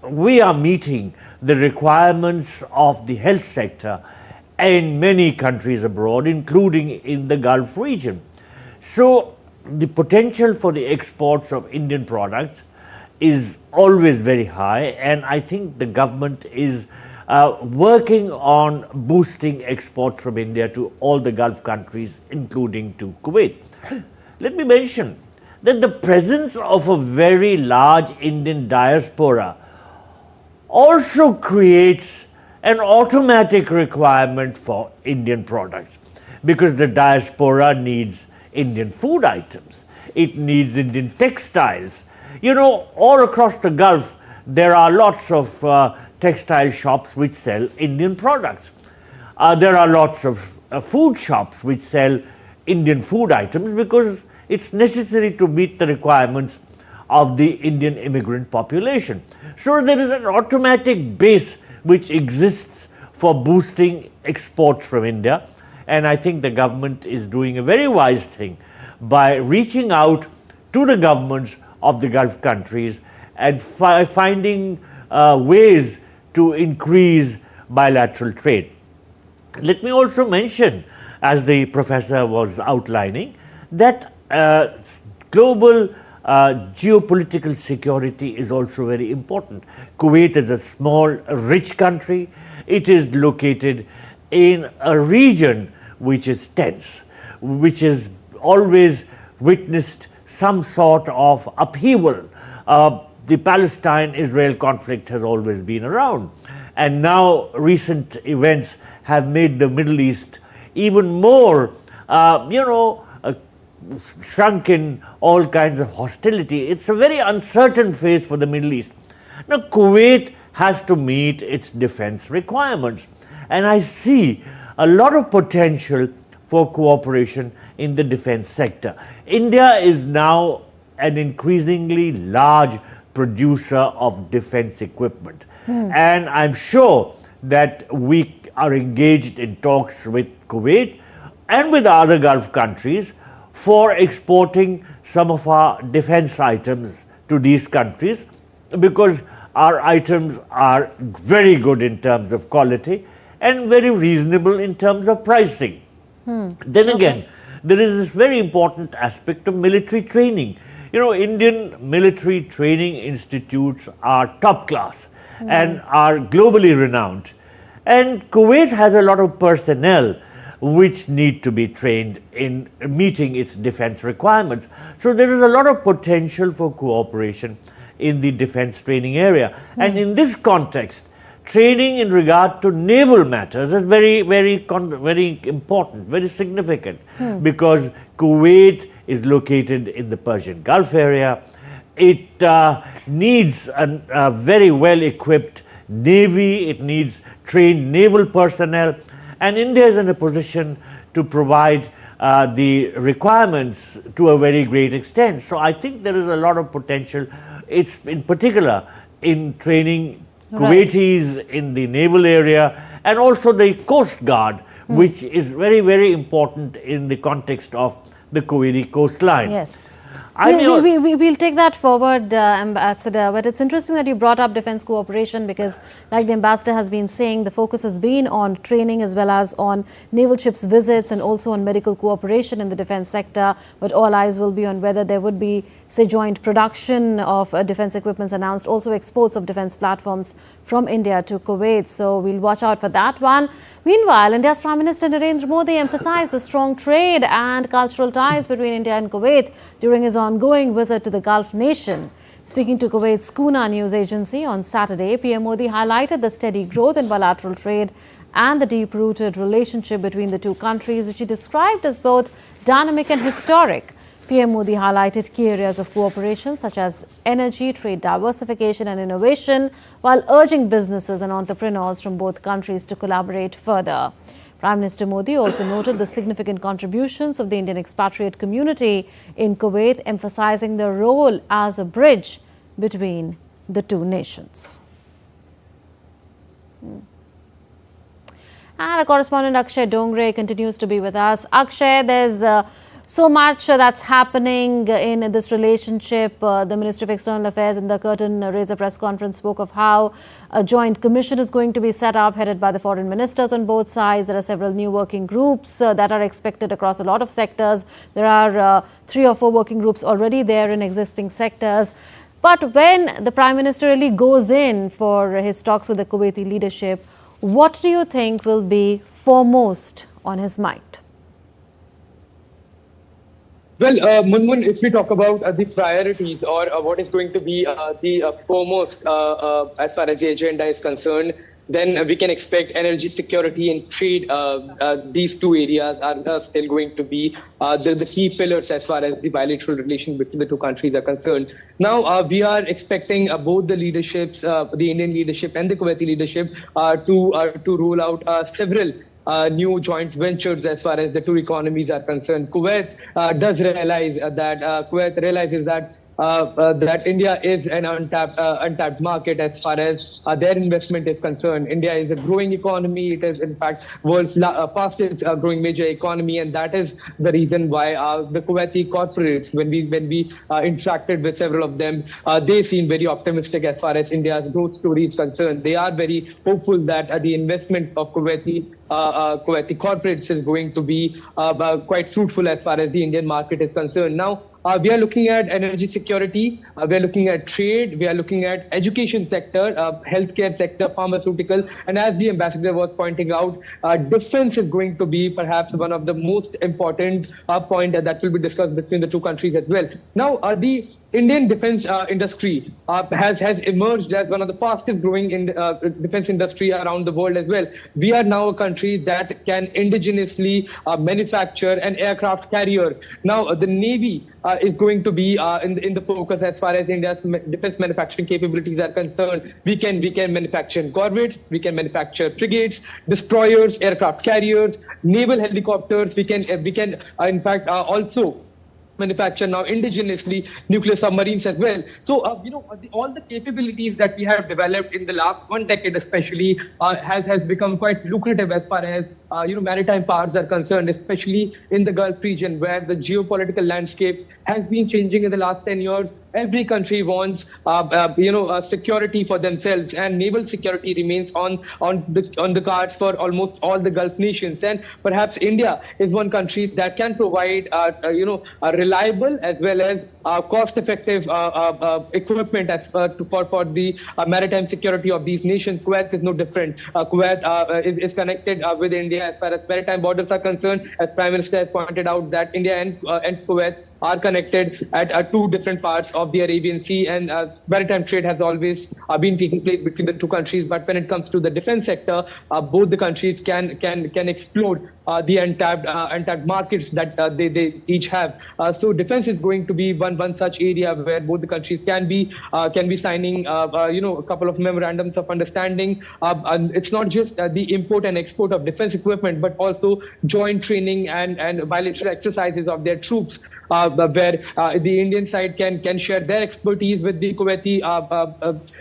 we are meeting the requirements of the health sector in many countries abroad, including in the Gulf region. So the potential for the exports of Indian products is always very high, and I think the government is working on boosting exports from India to all the Gulf countries, including to Kuwait. Let me mention that the presence of a very large Indian diaspora also creates an automatic requirement for Indian products, because the diaspora needs Indian food items, it needs Indian textiles. You know, all across the Gulf, there are lots of textile shops which sell Indian products. There are lots of food shops which sell Indian food items because it's necessary to meet the requirements of the Indian immigrant population. So there is an automatic base which exists for boosting exports from India, and I think the government is doing a very wise thing by reaching out to the governments of the Gulf countries and finding ways to increase bilateral trade. Let me also mention, as the professor was outlining, that global geopolitical security is also very important. Kuwait is a small, rich country. It is located in a region which is tense, which has always witnessed some sort of upheaval. The Palestine-Israel conflict has always been around, and now recent events have made the Middle East even more, shrunk in all kinds of hostility. It's a very uncertain phase for the Middle East. Now, Kuwait has to meet its defense requirements, and I see a lot of potential for cooperation in the defense sector. India is now an increasingly large producer of defense equipment, and I'm sure that we are engaged in talks with Kuwait and with other Gulf countries for exporting some of our defense items to these countries, because our items are very good in terms of quality and very reasonable in terms of pricing. Then again, there is this very important aspect of military training. You know, Indian military training institutes are top class and are globally renowned. And Kuwait has a lot of personnel which need to be trained in meeting its defense requirements. So there is a lot of potential for cooperation in the defense training area. And in this context, training in regard to naval matters is very important, very significant, because Kuwait is located in the Persian Gulf area. It needs a very well-equipped navy, it needs trained naval personnel, and India is in a position to provide the requirements to a very great extent. So I think there is a lot of potential. It's in particular in training Kuwaitis in the naval area, and also the Coast Guard, which is very important in the context of the Kuwaiti coastline. Yes. We'll take that forward, Ambassador. But it's interesting that you brought up defense cooperation because, like the Ambassador has been saying, the focus has been on training as well as on naval ships visits and also on medical cooperation in the defense sector. But all eyes will be on whether there would be, say, joint production of defense equipments announced, also exports of defense platforms from India to Kuwait. So we'll watch out for that one. Meanwhile, India's Prime Minister Narendra Modi emphasized the strong trade and cultural ties between India and Kuwait during his ongoing visit to the Gulf nation. Speaking to Kuwait's Kuna news agency on Saturday, PM Modi highlighted the steady growth in bilateral trade and the deep-rooted relationship between the two countries, which he described as both dynamic and historic. PM Modi highlighted key areas of cooperation such as energy, trade diversification and innovation, while urging businesses and entrepreneurs from both countries to collaborate further. Prime Minister Modi also noted the significant contributions of the Indian expatriate community in Kuwait, emphasizing their role as a bridge between the two nations. And our correspondent Akshay Dongre continues to be with us. Akshay, there's so much that's happening in this relationship. The Ministry of External Affairs in the curtain raiser press conference spoke of how a joint commission is going to be set up, headed by the foreign ministers on both sides. There are several new working groups that are expected across a lot of sectors. There are 3 or 4 working groups already there in existing sectors. But when the Prime Minister really goes in for his talks with the Kuwaiti leadership, what do you think will be foremost on his mind? Well, Munmun, if we talk about the priorities or what is going to be the foremost as far as the agenda is concerned, then we can expect energy security and trade. These two areas are still going to be the key pillars as far as the bilateral relation between the two countries are concerned. Now, we are expecting both the leaderships, the Indian leadership and the Kuwaiti leadership, to roll out several new joint ventures as far as the two economies are concerned. Kuwait does realize that India is an untapped market as far as their investment is concerned. India is a growing economy. It is, in fact, world's fastest growing major economy, and that is the reason why the Kuwaiti corporates, when we interacted with several of them, they seem very optimistic as far as India's growth story is concerned. They are very hopeful that the investments of Kuwaiti corporates is going to be quite fruitful as far as the Indian market is concerned. Now, we are looking at energy security, we are looking at trade, we are looking at education sector, healthcare sector, pharmaceutical, and as the ambassador was pointing out, defense is going to be perhaps one of the most important point that will be discussed between the two countries as well. Now, the Indian defense industry has emerged as one of the fastest growing defense industry around the world as well. We are now a country that can indigenously manufacture an aircraft carrier. Now, the Navy is going to be in the focus as far as India's defense manufacturing capabilities are concerned. We can manufacture corvettes, we can manufacture frigates, destroyers, aircraft carriers, naval helicopters. We can in fact also manufacture now indigenously nuclear submarines as well. So, all the capabilities that we have developed in the last 1 decade especially has become quite lucrative as far as maritime powers are concerned, especially in the Gulf region where the geopolitical landscape has been changing in the last 10 years. Every country wants, security for themselves, and naval security remains on the cards for almost all the Gulf nations. And perhaps India is one country that can provide, a reliable as well as cost-effective equipment for the maritime security of these nations. Kuwait is no different. Kuwait is connected with India as far as maritime borders are concerned. As Prime Minister has pointed out, that India and Kuwait are connected at 2 different parts of the Arabian Sea, and maritime trade has always been taking place between the two countries. But when it comes to the defense sector, both the countries can explode the untapped markets that they each have. So defense is going to be one such area where both the countries can be signing a couple of memorandums of understanding. And it's not just the import and export of defense equipment, but also joint training and bilateral exercises of their troops. where the Indian side can share their expertise with the Kuwaiti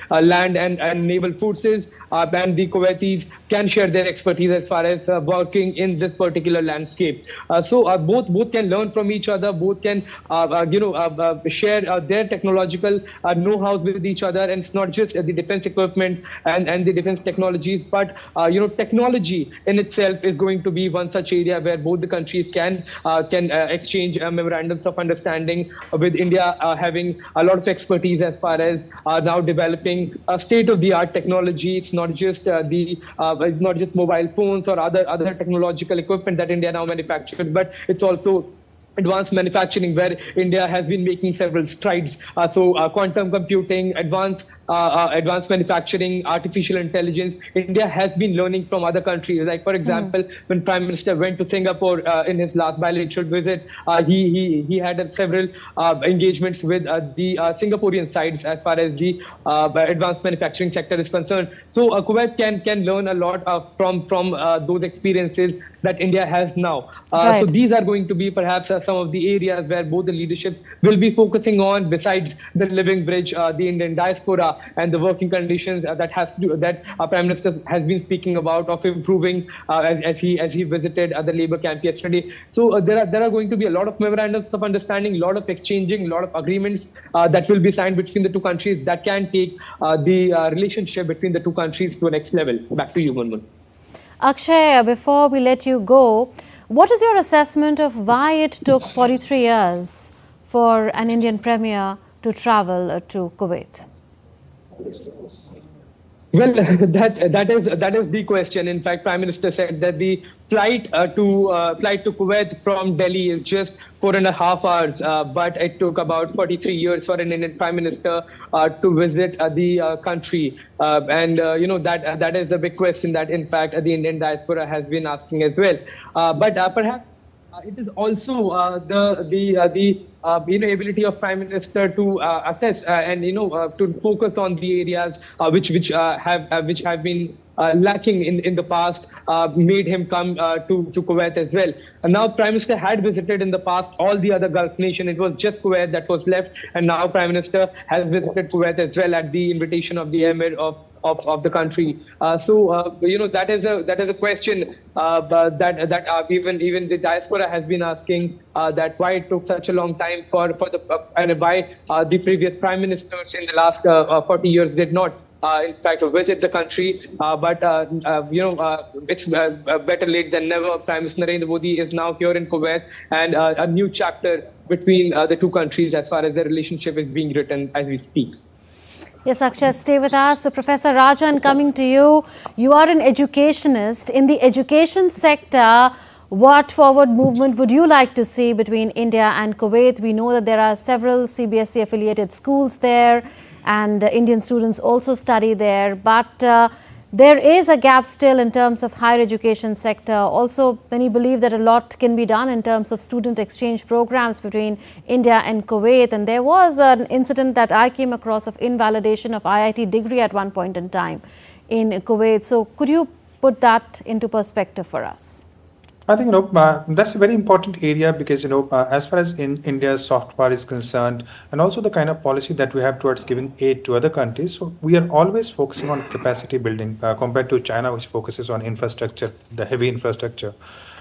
land and naval forces, and the Kuwaitis can share their expertise as far as working in this particular landscape. So both can learn from each other. Both can share their technological know-how with each other. And it's not just the defense equipment and the defense technologies, but technology in itself is going to be one such area where both the countries can exchange memorandums of understanding, with India having a lot of expertise as far as now developing state-of-the-art technology. It's not just it's not just mobile phones or other technological equipment that India now manufactures, but it's also advanced manufacturing, where India has been making several strides. Quantum computing, advanced manufacturing, artificial intelligence. India has been learning from other countries. Like, for example, when Prime Minister went to Singapore in his last bilateral visit, he had several engagements with the Singaporean sides as far as the advanced manufacturing sector is concerned. So Kuwait can learn a lot from those experiences that India has now. Right. So these are going to be perhaps some of the areas where both the leadership will be focusing on, besides the living bridge, the Indian diaspora, and the working conditions that Prime Minister has been speaking about, of improving as he visited the labor camp yesterday. So there are going to be a lot of memorandums of understanding, a lot of exchanging, a lot of agreements that will be signed between the two countries that can take the relationship between the two countries to a next level. Back to you, Munmun. Akshay, before we let you go, what is your assessment of why it took 43 years for an Indian premier to travel to Kuwait? Well, that is the question. In fact, Prime Minister said that the flight to Kuwait from Delhi is just 4.5 hours, but it took about 43 years for an Indian Prime Minister to visit the country, and that is the big question that, in fact, the Indian diaspora has been asking as well. But perhaps it is also the ability of Prime Minister to assess and to focus on the areas which have been lacking in the past, made him come to Kuwait as well. And now Prime Minister had visited in the past all the other Gulf nations. It was just Kuwait that was left, and now Prime Minister has visited Kuwait as well at the invitation of the Amir of the country. That is a question that even the diaspora has been asking, that why it took such a long time for why the previous prime ministers in the last 40 years did not in fact visit the country. It's better late than never. Prime Minister Narendra Modi is now here in Kuwait, and a new chapter between the two countries as far as the relationship is being written as we speak. Yes, Akshay, stay with us. So, Professor Rajan, coming to you, you are an educationist. In the education sector, what forward movement would you like to see between India and Kuwait? We know that there are several CBSE affiliated schools there, and Indian students also study there. But there is a gap still in terms of higher education sector. Also, many believe that a lot can be done in terms of student exchange programs between India and Kuwait. And there was an incident that I came across of invalidation of IIT degree at one point in time in Kuwait. So could you put that into perspective for us? I think that's a very important area, because as far as in India's soft power is concerned, and also the kind of policy that we have towards giving aid to other countries, so we are always focusing on capacity building compared to China, which focuses on infrastructure, the heavy infrastructure.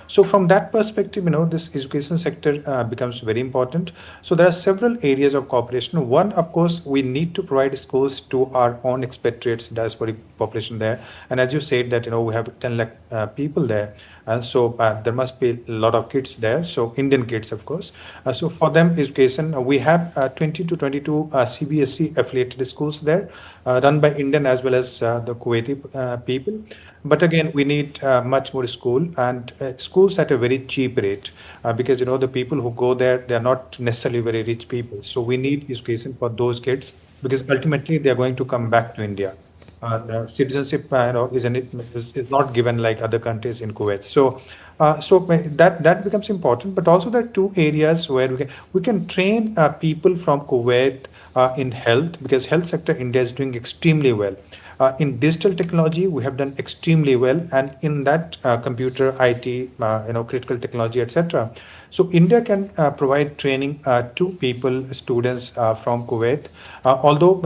So from that perspective, this education sector becomes very important. So there are several areas of cooperation. One, of course, we need to provide schools to our own expatriates, diasporic population there. And as you said that, we have 10 lakh people there. And so there must be a lot of kids there. So Indian kids, of course. So for them, education, we have 20 to 22 CBSE affiliated schools there, run by Indian as well as the Kuwaiti people. But again, we need much more school and schools at a very cheap rate, because the people who go there, they are not necessarily very rich people. So we need education for those kids, because ultimately they are going to come back to India. Citizenship is not given like other countries in Kuwait. So that becomes important. But also there are two areas where we can train people from Kuwait in health, because health sector India is doing extremely well. In digital technology, we have done extremely well, and in that computer, IT, critical technology, etc. So India can provide training to people, students from Kuwait. Although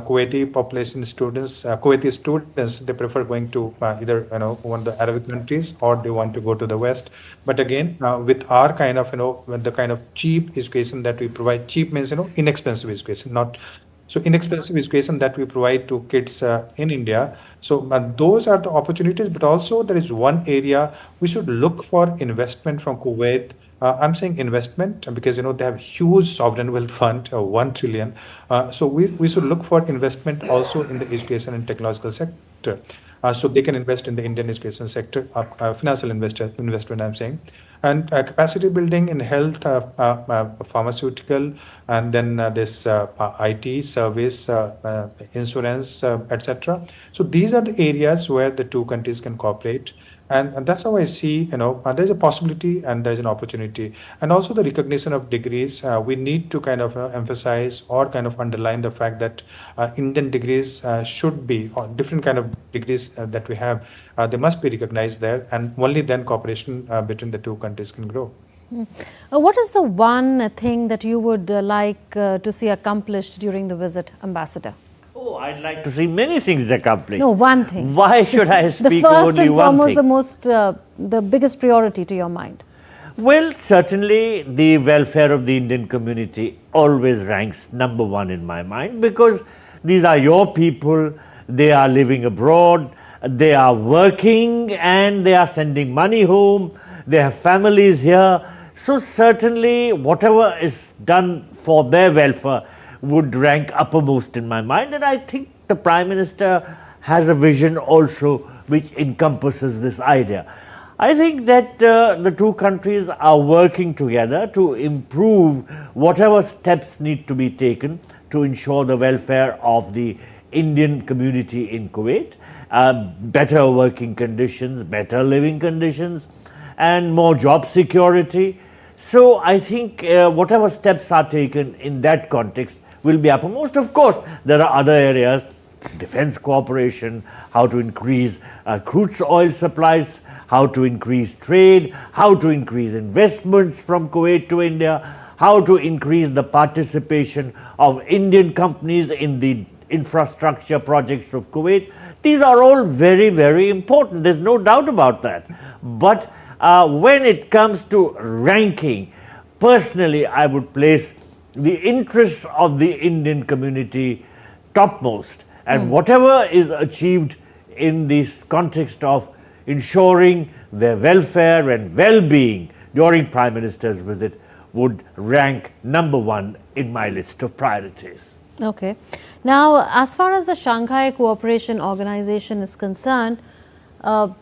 Kuwaiti population students, Kuwaiti students, they prefer going to either one of the Arabic countries or they want to go to the West. But again, with our kind of with the kind of cheap education that we provide, cheap means inexpensive education, not so inexpensive education that we provide to kids in India. So those are the opportunities, but also there is one area we should look for investment from Kuwait. I'm saying investment because they have huge sovereign wealth fund, 1 trillion. So we should look for investment also in the education and technological sector. So they can invest in the Indian education sector, financial investment I'm saying. And capacity building in health, pharmaceutical, and then this IT, service, insurance, etc. So these are the areas where the two countries can cooperate. And that's how I see, there's a possibility and there's an opportunity. And also the recognition of degrees, we need to kind of emphasize or kind of underline the fact that Indian degrees should be, or different kind of degrees that we have, they must be recognized there, and only then cooperation between the two countries can grow. What is the one thing that you would like to see accomplished during the visit, Ambassador? Oh, I'd like to see many things accomplished. No, one thing. Why should I speak the first only and one foremost, thing? the biggest priority to your mind? Well, certainly the welfare of the Indian community always ranks number one in my mind, because these are your people, they are living abroad, they are working and they are sending money home, they have families here. So certainly whatever is done for their welfare would rank uppermost in my mind, and I think the Prime Minister has a vision also which encompasses this idea. I think that the two countries are working together to improve whatever steps need to be taken to ensure the welfare of the Indian community in Kuwait, better working conditions, better living conditions, and more job security. So I think whatever steps are taken in that context will be uppermost. Of course, there are other areas, defense cooperation, how to increase crude oil supplies, how to increase trade, how to increase investments from Kuwait to India, how to increase the participation of Indian companies in the infrastructure projects of Kuwait. These are all very, very important. There's no doubt about that. But when it comes to ranking, personally, I would place the interests of the Indian community topmost, and whatever is achieved in this context of ensuring their welfare and well-being during Prime Minister's visit would rank number one in my list of priorities. Okay. Now, as far as the Shanghai Cooperation Organization is concerned, the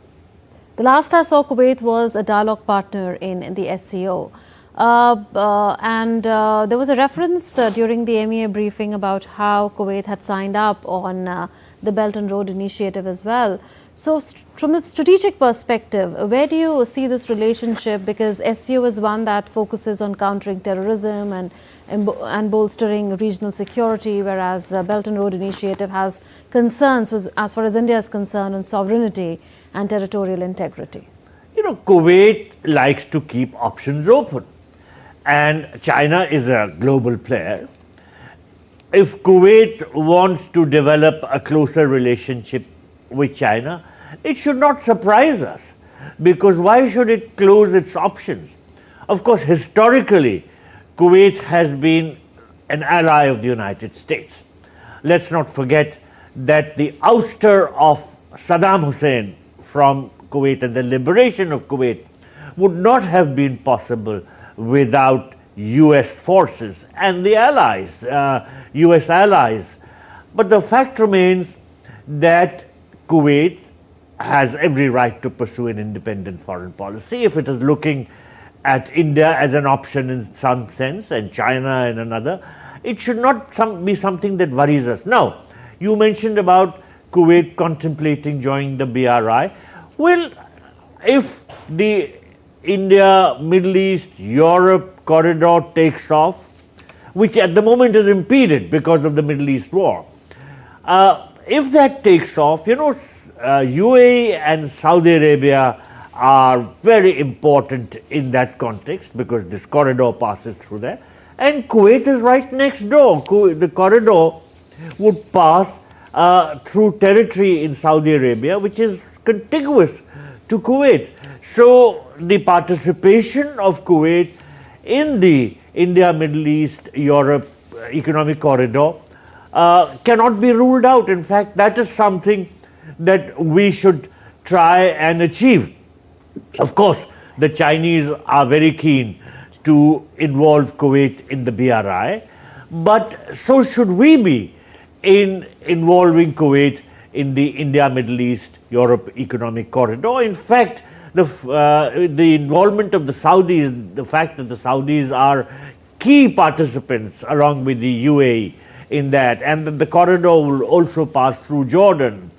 last I saw, Kuwait was a dialogue partner in the SCO. And there was a reference during the MEA briefing about how Kuwait had signed up on the Belt and Road Initiative as well. So from a strategic perspective, where do you see this relationship? Because SCO is one that focuses on countering terrorism and bolstering regional security, whereas Belt and Road Initiative has concerns, as far as India is concerned, on sovereignty and territorial integrity. Kuwait likes to keep options open. And China is a global player. If Kuwait wants to develop a closer relationship with China, it should not surprise us, because why should it close its options? Of course, historically, Kuwait has been an ally of the United States. Let's not forget that the ouster of Saddam Hussein from Kuwait and the liberation of Kuwait would not have been possible without US forces and the allies, US allies. But the fact remains that Kuwait has every right to pursue an independent foreign policy. If it is looking at India as an option in some sense and China in another, it should not be something that worries us. Now, you mentioned about Kuwait contemplating joining the BRI. Well, if the India, Middle East, Europe corridor takes off, which at the moment is impeded because of the Middle East war. if that takes off, UAE and Saudi Arabia are very important in that context because this corridor passes through there. And Kuwait is right next door. The corridor would pass through territory in Saudi Arabia, which is contiguous to Kuwait. So the participation of Kuwait in the India, Middle East, Europe economic corridor cannot be ruled out. In fact, that is something that we should try and achieve. Of course, the Chinese are very keen to involve Kuwait in the BRI, but so should we be in involving Kuwait in the India, Middle East, Europe economic corridor. In fact, the involvement of the Saudis, the fact that the Saudis are key participants along with the UAE in that, and that the corridor will also pass through Jordan.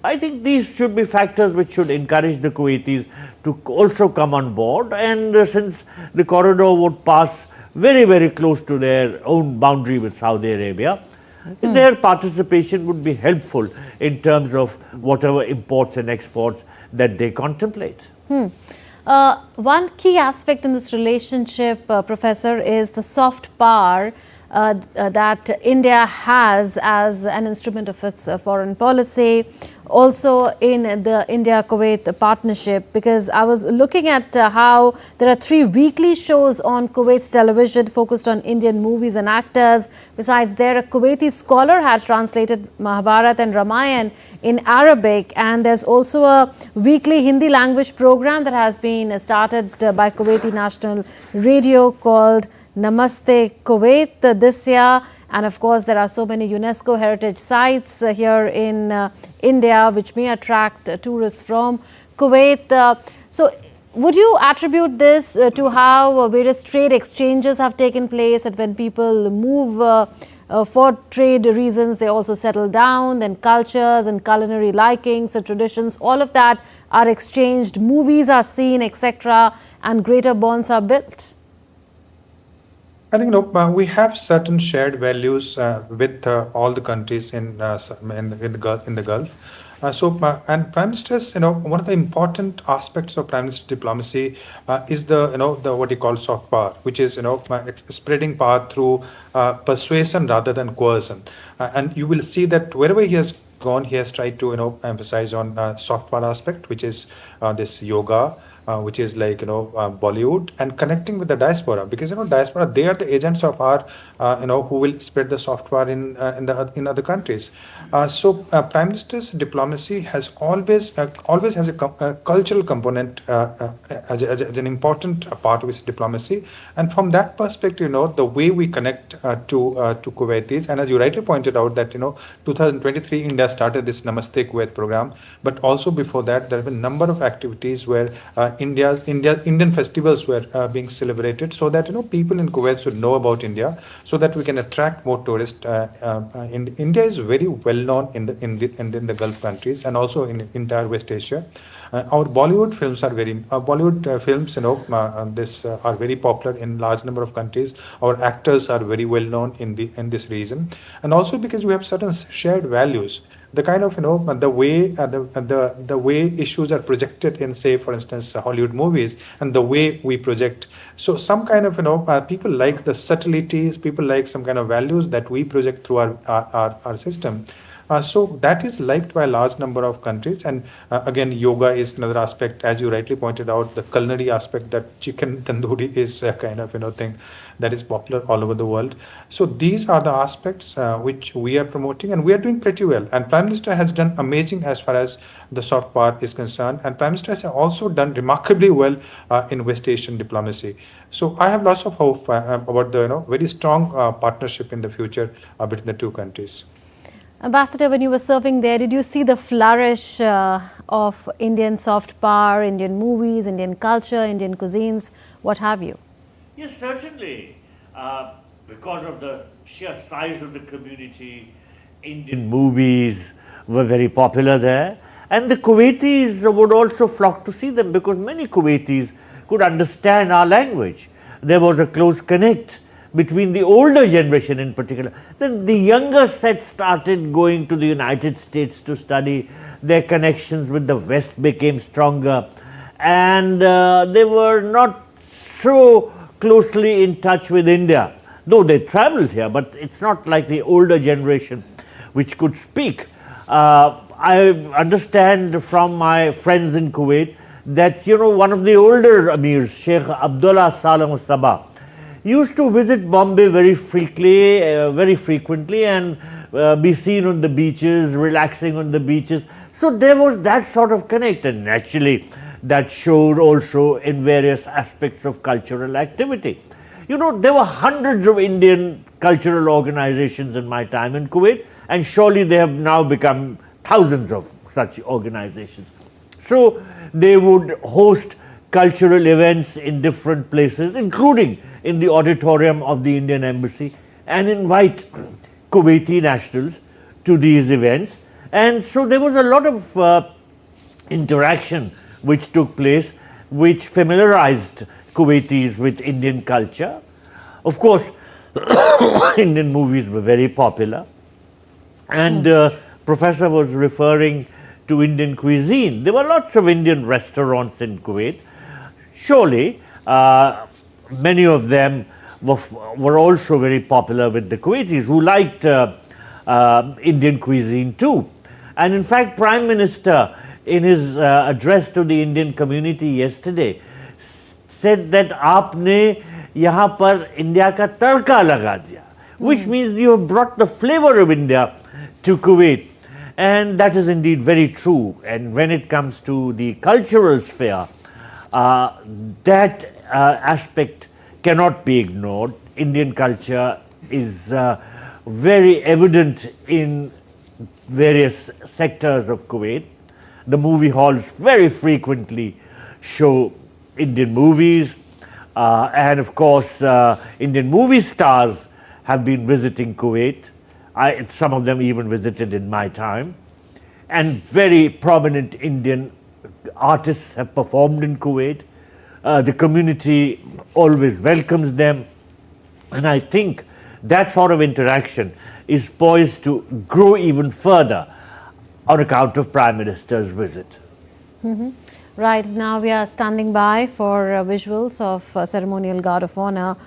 I think these should be factors which should encourage the Kuwaitis to also come on board, and since the corridor would pass very, very close to their own boundary with Saudi Arabia, their participation would be helpful in terms of whatever imports and exports that they contemplate. One key aspect in this relationship, Professor, is the soft power that India has as an instrument of its foreign policy, also in the India-Kuwait partnership, because I was looking at how there are 3 weekly shows on Kuwait's television focused on Indian movies and actors. Besides, there a Kuwaiti scholar has translated Mahabharata and Ramayana in Arabic, and there's also a weekly Hindi language program that has been started by Kuwaiti National Radio called Namaste Kuwait this year. And of course, there are so many UNESCO heritage sites here in India which may attract tourists from Kuwait. So would you attribute this to how various trade exchanges have taken place, that when people move for trade reasons, they also settle down, then cultures and culinary likings and traditions, all of that are exchanged, movies are seen, etc., and greater bonds are built? I think we have certain shared values with all the countries in the Gulf. And Prime Minister's, one of the important aspects of Prime Minister diplomacy is the what you call soft power, which is spreading power through persuasion rather than coercion. And you will see that wherever he has gone, he has tried to emphasize on soft power aspect, which is this yoga. Which is like Bollywood, and connecting with the diaspora, because diaspora, they are the agents of our who will spread the software in other countries. So Prime Minister's diplomacy has always has a cultural component as an important part of his diplomacy, and from that perspective, the way we connect to Kuwaitis, and as you rightly pointed out that 2023 India started this Namaste Kuwait program, but also before that there have been a number of activities where Indian festivals were being celebrated, so that people in Kuwait should know about India, so that we can attract more tourists. India is very well known in the Gulf countries and also in entire West Asia. Our Bollywood films are are very popular in large number of countries. Our actors are very well known in this region, and also because we have certain shared values. The kind of the way issues are projected in, say, for instance, Hollywood movies, and the way we project. So some kind of people like the subtleties, people like some kind of values that we project through our system. So that is liked by a large number of countries. And again, yoga is another aspect, as you rightly pointed out. The culinary aspect, that chicken tandoori is a kind of thing that is popular all over the world. So these are the aspects which we are promoting, and we are doing pretty well. And Prime Minister has done amazing as far as the soft power is concerned, and Prime Minister has also done remarkably well in West Asian diplomacy. So I have lots of hope about the very strong partnership in the future between the two countries. Ambassador, when you were serving there, did you see the flourish of Indian soft power, Indian movies, Indian culture, Indian cuisines, what have you? Yes, certainly. Because of the sheer size of the community, Indian movies were very popular there. And the Kuwaitis would also flock to see them, because many Kuwaitis could understand our language. There was a close connect between the older generation in particular. Then the younger set started going to the United States to study. Their connections with the West became stronger, and they were not so closely in touch with India, though they traveled here, but it's not like the older generation which could speak. I understand from my friends in Kuwait that, you know, one of the older amirs, Sheikh Abdullah Salam Al-Sabah, used to visit Bombay very frequently and be seen on the beaches, relaxing on the beaches. So there was that sort of connect, and naturally that showed also in various aspects of cultural activity. You know, there were hundreds of Indian cultural organizations in my time in Kuwait, and surely they have now become thousands of such organizations. So they would host cultural events in different places, including in the auditorium of the Indian Embassy, and invite Kuwaiti nationals to these events. And so there was a lot of interaction which took place, which familiarized Kuwaitis with Indian culture. Of course, Indian movies were very popular. And Professor was referring to Indian cuisine. There were lots of Indian restaurants in Kuwait. Surely, many of them were also very popular with the Kuwaitis, who liked Indian cuisine too. And in fact, Prime Minister, in his address to the Indian community yesterday, said that aapne yahan par India ka tadka laga diya, which means you have brought the flavor of India to Kuwait. And that is indeed very true. And when it comes to the cultural sphere, that aspect cannot be ignored. Indian culture is very evident in various sectors of Kuwait. The movie halls very frequently show Indian movies, and of course Indian movie stars have been visiting Kuwait. Some of them even visited in my time, and very prominent Indian artists have performed in Kuwait. The community always welcomes them, and I think that sort of interaction is poised to grow even further on account of Prime Minister's visit. Right, now we are standing by for visuals of ceremonial guard of honor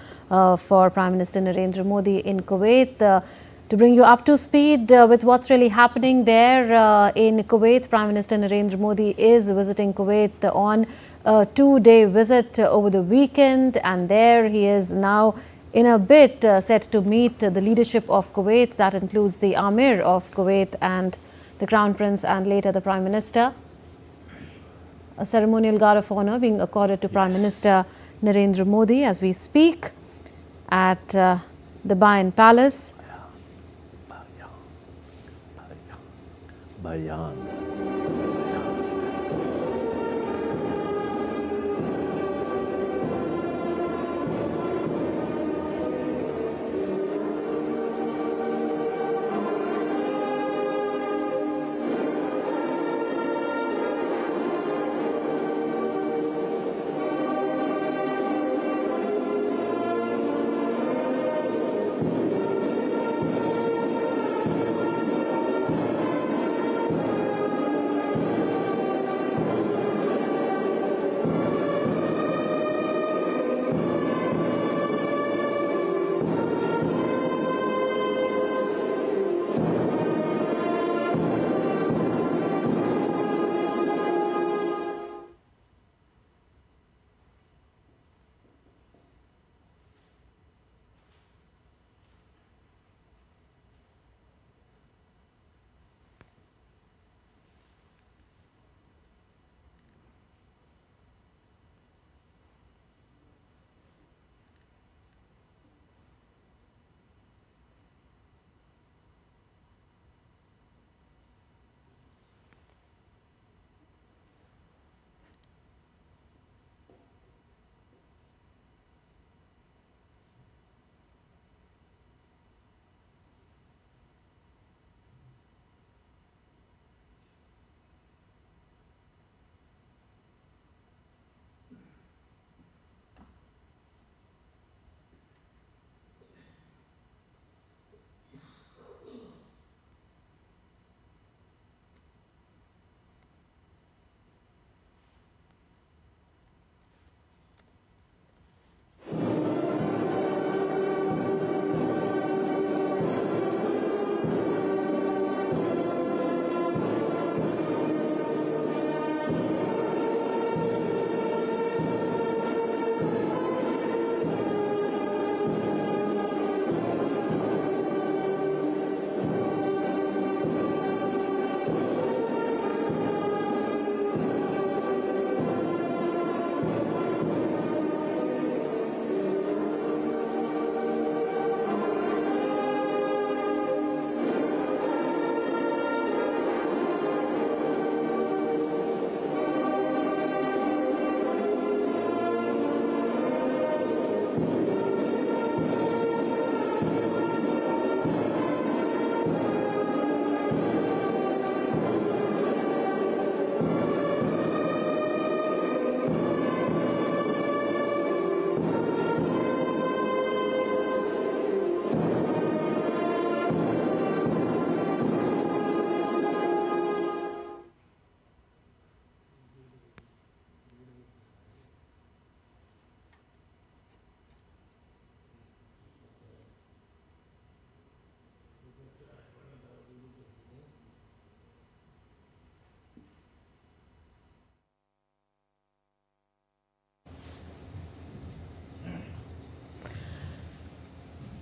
for Prime Minister Narendra Modi in Kuwait. To bring you up to speed with what's really happening there in Kuwait, Prime Minister Narendra Modi is visiting Kuwait on a 2-day visit over the weekend, and there he is now in a bit set to meet the leadership of Kuwait. That includes the Amir of Kuwait and the Crown Prince and later the Prime Minister. A ceremonial guard of honor being accorded to Prime Minister Narendra Modi as we speak at the Bayan Palace. Bayan.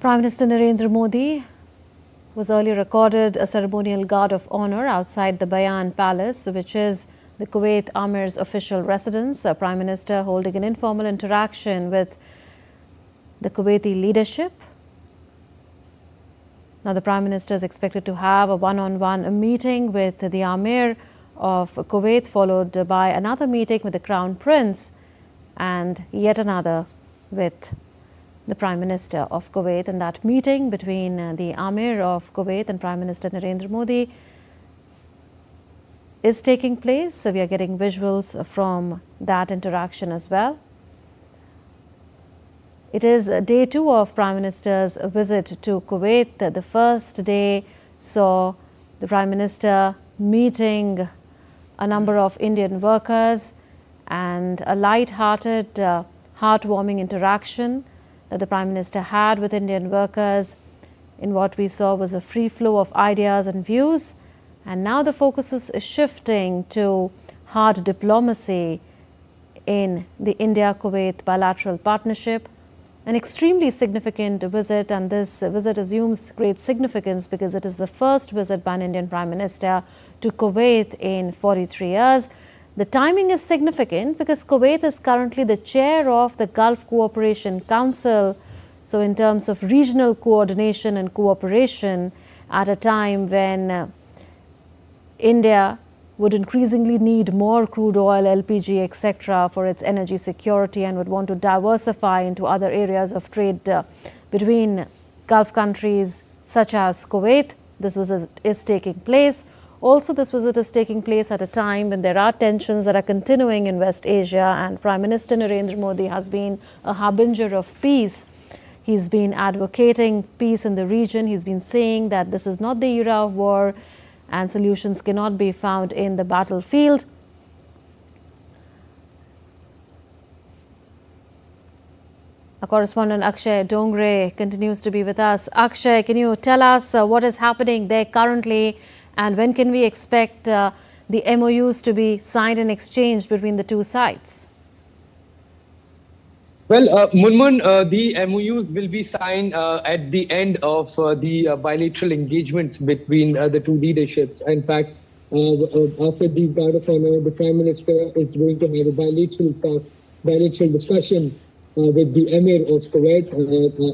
Prime Minister Narendra Modi was earlier accorded a ceremonial guard of honor outside the Bayan Palace, which is the Kuwait Amir's official residence. A Prime Minister holding an informal interaction with the Kuwaiti leadership. Now, the Prime Minister is expected to have a one-on-one meeting with the Amir of Kuwait, followed by another meeting with the Crown Prince and yet another with the Prime Minister of Kuwait. And that meeting between the Amir of Kuwait and Prime Minister Narendra Modi is taking place. So we are getting visuals from that interaction as well. It is day 2 of Prime Minister's visit to Kuwait. The first day saw the Prime Minister meeting a number of Indian workers and a light-hearted, heartwarming interaction that the Prime Minister had with Indian workers. In what we saw was a free flow of ideas and views. And now the focus is shifting to hard diplomacy in the India-Kuwait bilateral partnership. An extremely significant visit, and this visit assumes great significance because it is the first visit by an Indian Prime Minister to Kuwait in 43 years. The timing is significant because Kuwait is currently the chair of the Gulf Cooperation Council. So in terms of regional coordination and cooperation, at a time when India would increasingly need more crude oil, LPG, etc. for its energy security, and would want to diversify into other areas of trade between Gulf countries such as Kuwait. This visit is taking place. Also, this visit is taking place at a time when there are tensions that are continuing in West Asia, and Prime Minister Narendra Modi has been a harbinger of peace. He's been advocating peace in the region. He's been saying that this is not the era of war and solutions cannot be found in the battlefield. Our correspondent Akshay Dongre continues to be with us. Akshay, can you tell us what is happening there currently, and when can we expect the MOUs to be signed and exchanged between the two sides? Well, Munmun, the MOUs will be signed at the end of the bilateral engagements between the two leaderships. In fact, after the guard of honor, the Prime Minister is going to have a bilateral discussion with the Amir of Kuwait.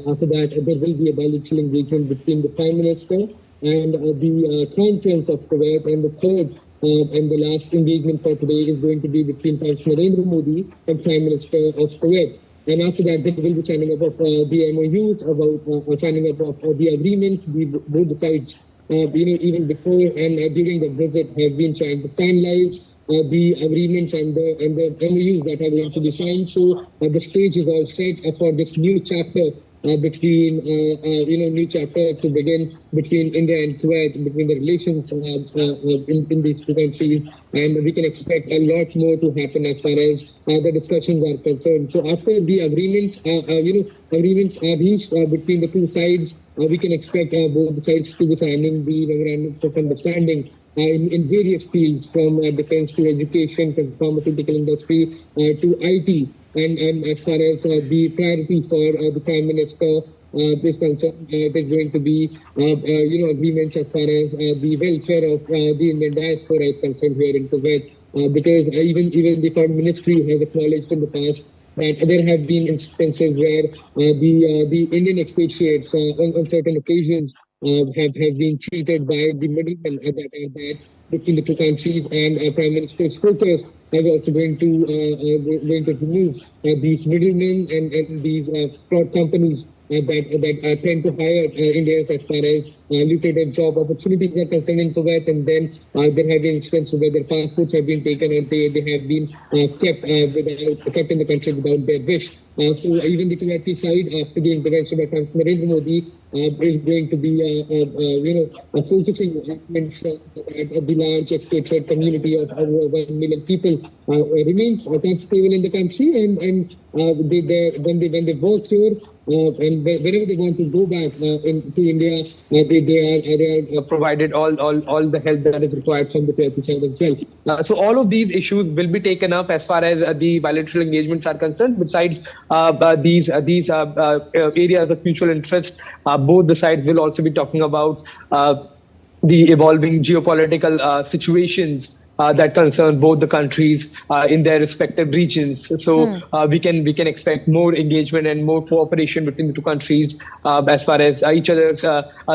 After that, there will be a bilateral engagement between the Prime Minister and the Crown Prince of Kuwait. And the third and the last engagement for today is going to be between Prime Minister Narendra Modi and Prime Minister of Kuwait. And after that, there will be signing up of the MOUs, about signing up of the agreements. Both the sides, even before and during the visit, have been trying to finalize the agreements and the MOUs that are going to be signed. So the stage is all set for this new chapter new chapter to begin between India and Kuwait, between the relations in these two countries. And we can expect a lot more to happen as far as the discussions are concerned. So after the agreements, agreements are reached between the two sides, we can expect both sides to be signing the memorandums of understanding in various fields, from defense to education, from pharmaceutical industry to IT. And as far as the priority for the Prime Minister is concerned, there's going to be, agreements as far as the welfare of the Indian diaspora is concerned here in Kuwait. Because even the Foreign Ministry has acknowledged in the past that there have been instances where the Indian expatriates on certain occasions have been treated by the middlemen that between the two countries, and Prime Minister's focus is also going to remove these middlemen and these fraud companies that tend to hire Indians as far as lucrative job opportunities are concerned in Kuwait, and then there have been instances where their passports have been taken and they have been kept in the country without their wish. So even the Kuwaiti side, after the intervention by Narendra Modi, is going to be focusing on ensure that the large expatriate community of over 1 million people remains comfortable in the country, and when they work here, and whenever they want to go back to India, they are provided all the help that is required from the Kuwaiti side as well. So all of these issues will be taken up as far as the bilateral engagements are concerned. Besides these areas of mutual interest, both the sides will also be talking about the evolving geopolitical situations that concern both the countries in their respective regions. So we can expect more engagement and more cooperation between the two countries as far as each other's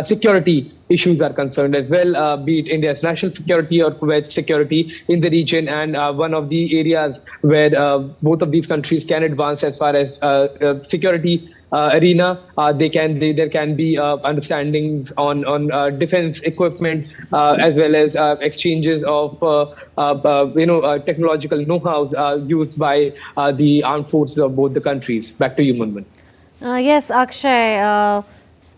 security issues are concerned as well, be it India's national security or Kuwait's security in the region. And one of the areas where both of these countries can advance as far as security arena, there can be understandings on defense equipment as well as exchanges of technological know-how used by the armed forces of both the countries. Back to you, Munmun. Yes, Akshay,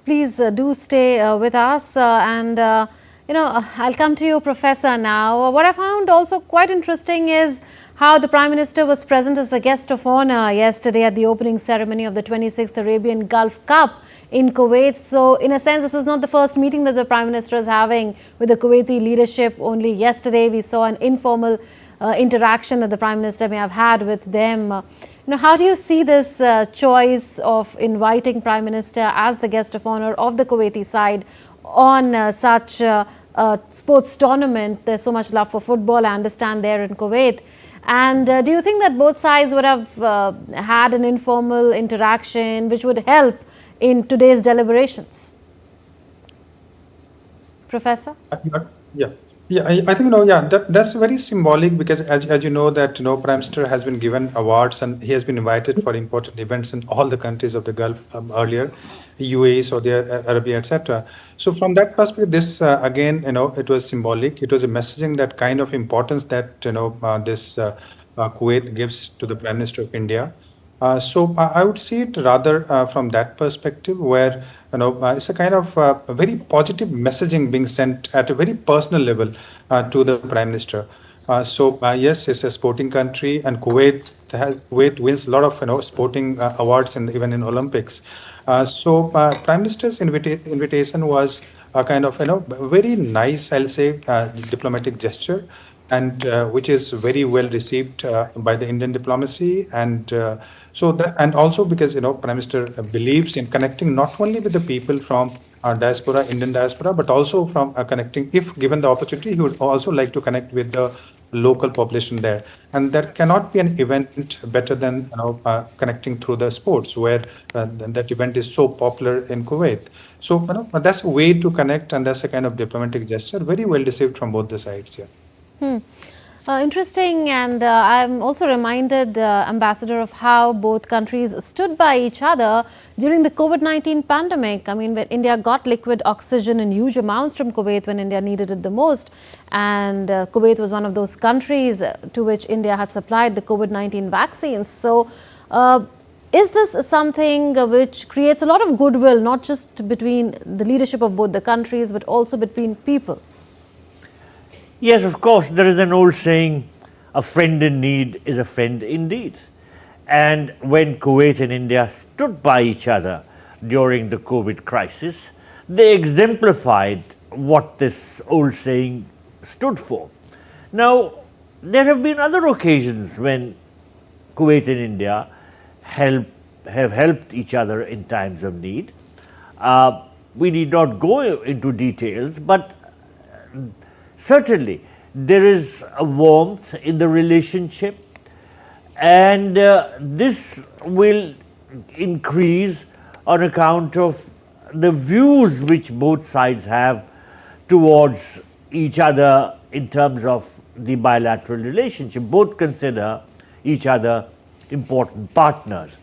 please do stay with us I'll come to you, Professor, now. What I found also quite interesting is how the Prime Minister was present as the guest of honor yesterday at the opening ceremony of the 26th Arabian Gulf Cup in Kuwait. So, in a sense, this is not the first meeting that the Prime Minister is having with the Kuwaiti leadership. Only yesterday we saw an informal interaction that the Prime Minister may have had with them. How do you see this choice of inviting Prime Minister as the guest of honor of the Kuwaiti side on such sports tournament? There's so much love for football, I understand, there in Kuwait. And do you think that both sides would have had an informal interaction which would help in today's deliberations? Professor? Yeah, I think that's very symbolic, because as you know that Prime Minister has been given awards and he has been invited for important events in all the countries of the Gulf earlier, UAE, Saudi Arabia, etc. So from that perspective, this again it was symbolic. It was a messaging that kind of importance that this Kuwait gives to the Prime Minister of India. So I would see it rather from that perspective, where it's a kind of a very positive messaging being sent at a very personal level to the Prime Minister. Yes, it's a sporting country, and Kuwait wins a lot of sporting awards, and even in Olympics. Prime Minister's invitation was a kind of very nice, I'll say, diplomatic gesture, and which is very well received by the Indian diplomacy, and also because Prime Minister believes in connecting not only with the people from our diaspora, Indian diaspora, but also from connecting, if given the opportunity, he would also like to connect with the local population there. And there cannot be an event better than connecting through the sports, where that event is so popular in Kuwait. So that's a way to connect, and that's a kind of diplomatic gesture, very well received from both the sides here. Interesting, and I'm also reminded, Ambassador, of how both countries stood by each other during the COVID-19 pandemic. I mean, when India got liquid oxygen in huge amounts from Kuwait when India needed it the most, and Kuwait was one of those countries to which India had supplied the COVID-19 vaccines. So, is this something which creates a lot of goodwill, not just between the leadership of both the countries, but also between people? Yes, of course, there is an old saying, a friend in need is a friend indeed. And when Kuwait and India stood by each other during the COVID crisis, they exemplified what this old saying stood for. Now, there have been other occasions when Kuwait and India have helped each other in times of need. We need not go into details, but certainly there is a warmth in the relationship, and this will increase on account of the views which both sides have towards each other in terms of the bilateral relationship. Both consider each other important partners.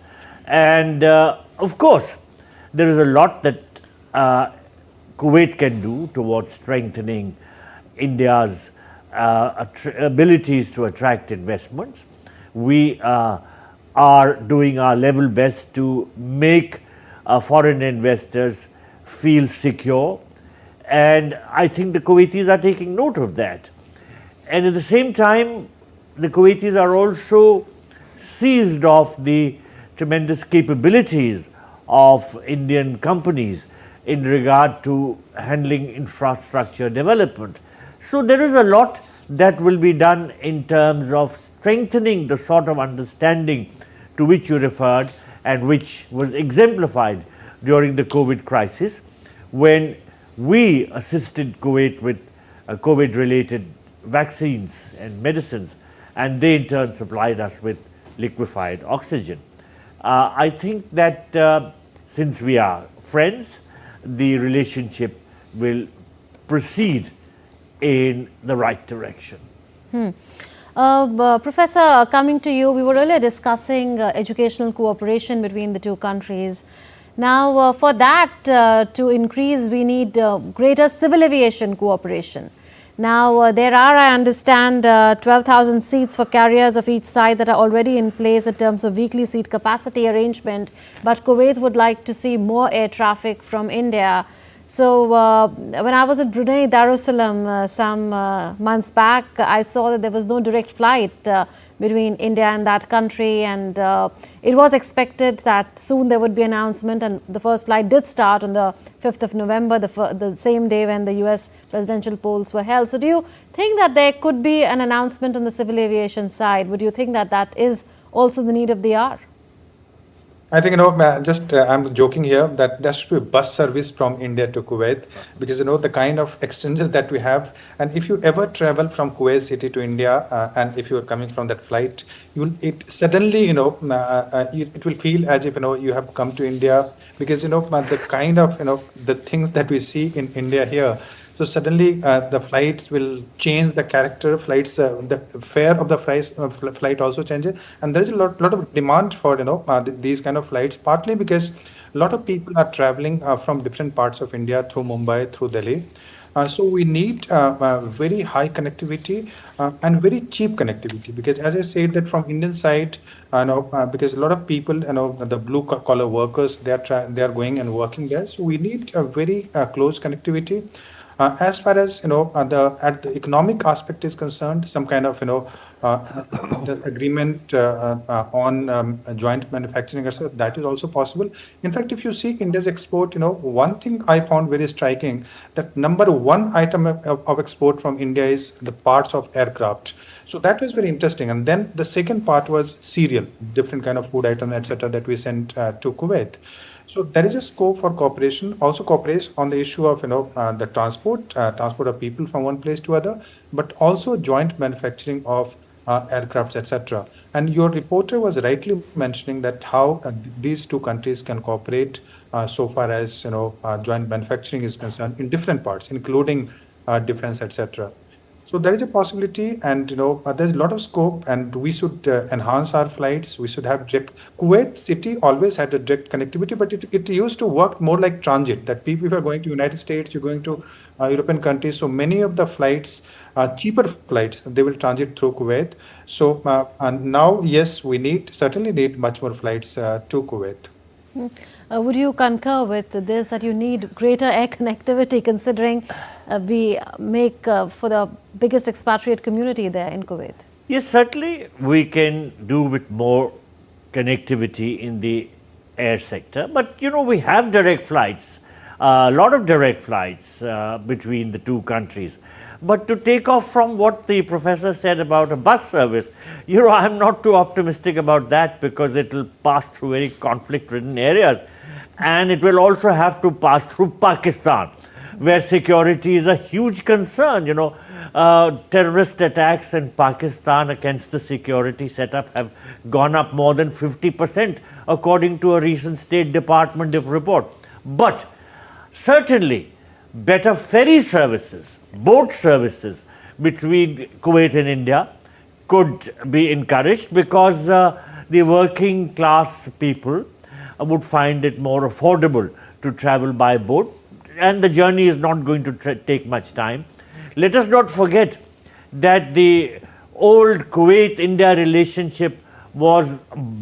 And of course, there is a lot that Kuwait can do towards strengthening India's abilities to attract investments. We are doing our level best to make foreign investors feel secure, and I think the Kuwaitis are taking note of that. And at the same time, the Kuwaitis are also seized of the tremendous capabilities of Indian companies in regard to handling infrastructure development. So there is a lot that will be done in terms of strengthening the sort of understanding to which you referred and which was exemplified during the COVID crisis, when we assisted Kuwait with COVID-related vaccines and medicines, and they in turn supplied us with liquefied oxygen. I think that since we are friends, the relationship will proceed in the right direction. Professor, coming to you, we were earlier discussing educational cooperation between the two countries. Now, for that to increase, we need greater civil aviation cooperation. Now, there are, I understand, 12,000 seats for carriers of each side that are already in place in terms of weekly seat capacity arrangement, but Kuwait would like to see more air traffic from India. So, when I was at Brunei Darussalam some months back, I saw that there was no direct flight between India and that country, and it was expected that soon there would be an announcement, and the first flight did start on the 5th of November, the same day when the US presidential polls were held. So do you think that there could be an announcement on the civil aviation side? Would you think that that is also the need of the hour? I think, I'm joking here that there should be a bus service from India to Kuwait, because, the kind of exchanges that we have. And if you ever travel from Kuwait city to India, and if you are coming from that flight, it suddenly, it will feel as if, you have come to India, because, the kind of, the things that we see in India here. So suddenly the flights will change the character. Flights, the fare of the flight also changes, and there is a lot of demand for these kind of flights. Partly because a lot of people are traveling from different parts of India through Mumbai, through Delhi. So we need very high connectivity and very cheap connectivity, because as I said that from Indian side, because a lot of people, the blue collar workers, they are going and working there. So we need a very close connectivity. As far as at the economic aspect is concerned, some kind of the agreement on joint manufacturing, etc., that is also possible. In fact, if you see India's export, one thing I found very striking, that number one item of export from India is the parts of aircraft. So that was very interesting. And then the second part was cereal, different kind of food item, etc., that we sent to Kuwait. So there is a scope for cooperation, also cooperation on the issue of the transport of people from one place to other, but also joint manufacturing of aircrafts, etc. And your reporter was rightly mentioning that how these two countries can cooperate so far as joint manufacturing is concerned in different parts, including defense, etc. So there is a possibility, and there's a lot of scope, and we should enhance our flights. We should have direct. Kuwait city always had a direct connectivity, but it used to work more like transit. That people are going to United States, you're going to European countries. So many of the flights, cheaper flights, they will transit through Kuwait. So and now, yes, we certainly need much more flights to Kuwait. Would you concur with this, that you need greater air connectivity, considering we make for the biggest expatriate community there in Kuwait? Yes, certainly we can do with more connectivity in the air sector. But we have direct flights, a lot of direct flights between the two countries. But to take off from what the professor said about a bus service, I'm not too optimistic about that, because it will pass through very conflict-ridden areas. And it will also have to pass through Pakistan, where security is a huge concern. Terrorist attacks in Pakistan against the security setup have gone up more than 50%, according to a recent State Department report. But certainly, better ferry services, boat services between Kuwait and India could be encouraged, because the working class people would find it more affordable to travel by boat, and the journey is not going to take much time. Let us not forget that the old Kuwait-India relationship was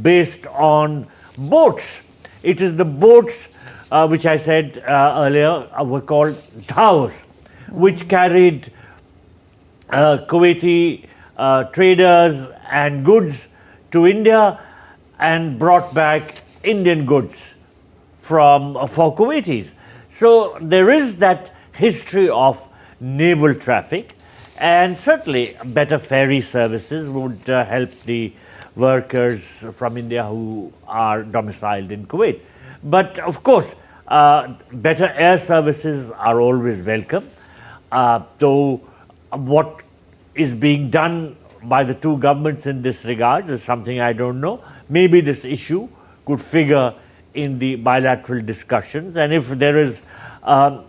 based on boats. It is the boats which I said earlier were called dhows, which carried Kuwaiti traders and goods to India and brought back Indian goods for Kuwaitis. So there is that history of naval traffic, and certainly better ferry services would help the workers from India who are domiciled in Kuwait. But of course, better air services are always welcome, though what is being done by the two governments in this regard is something I don't know. Maybe this issue could figure in the bilateral discussions, and if there is a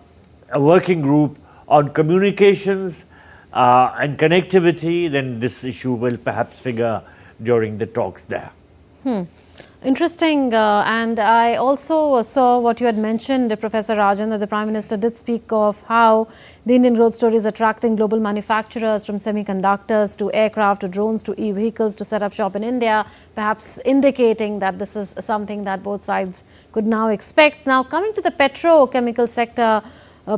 working group on communications and connectivity, then this issue will perhaps figure during the talks there. Interesting, and I also saw what you had mentioned, Professor Rajan, that the Prime Minister did speak of how the Indian growth story is attracting global manufacturers from semiconductors to aircraft to drones to e-vehicles to set up shop in India, perhaps indicating that this is something that both sides could now expect. Now, coming to the petrochemical sector,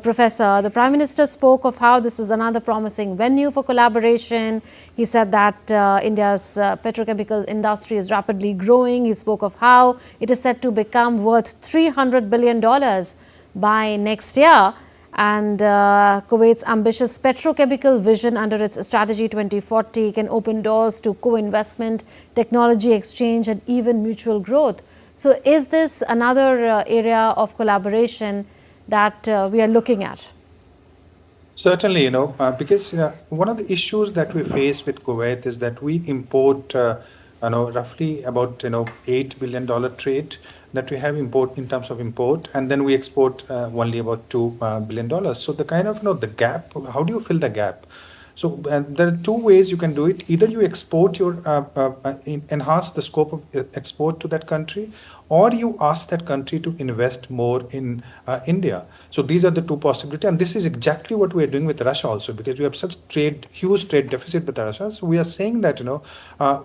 Professor, the Prime Minister spoke of how this is another promising venue for collaboration. He said that India's petrochemical industry is rapidly growing. He spoke of how it is set to become worth $300 billion by next year. And Kuwait's ambitious petrochemical vision under its Strategy 2040 can open doors to co-investment, technology exchange, and even mutual growth. So is this another area of collaboration that we are looking at? Certainly, because one of the issues that we face with Kuwait is that we import, roughly about $8 billion trade that we have import in terms of import, and then we export only about $2 billion. So the kind of the gap. How do you fill the gap? So there are two ways you can do it. Either you export your enhance the scope of export to that country, or you ask that country to invest more in India. So these are the two possibilities, and this is exactly what we are doing with Russia also, because we have such huge trade deficit with Russia. So we are saying that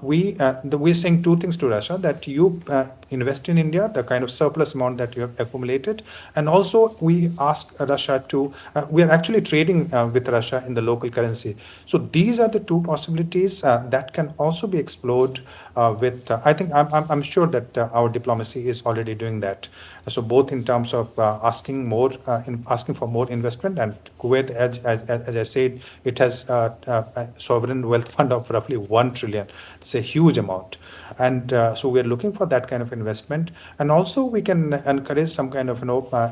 we are saying two things to Russia: that you invest in India, the kind of surplus amount that you have accumulated, and also we ask Russia to. We are actually trading with Russia in the local currency. So these are the two possibilities that can also be explored with. I think I'm sure that our diplomacy is already doing that. So both in terms of asking for more investment, and Kuwait, as I said, it has a sovereign wealth fund of roughly 1 trillion. It's a huge amount, and so we are looking for that kind of investment. And also we can encourage some kind of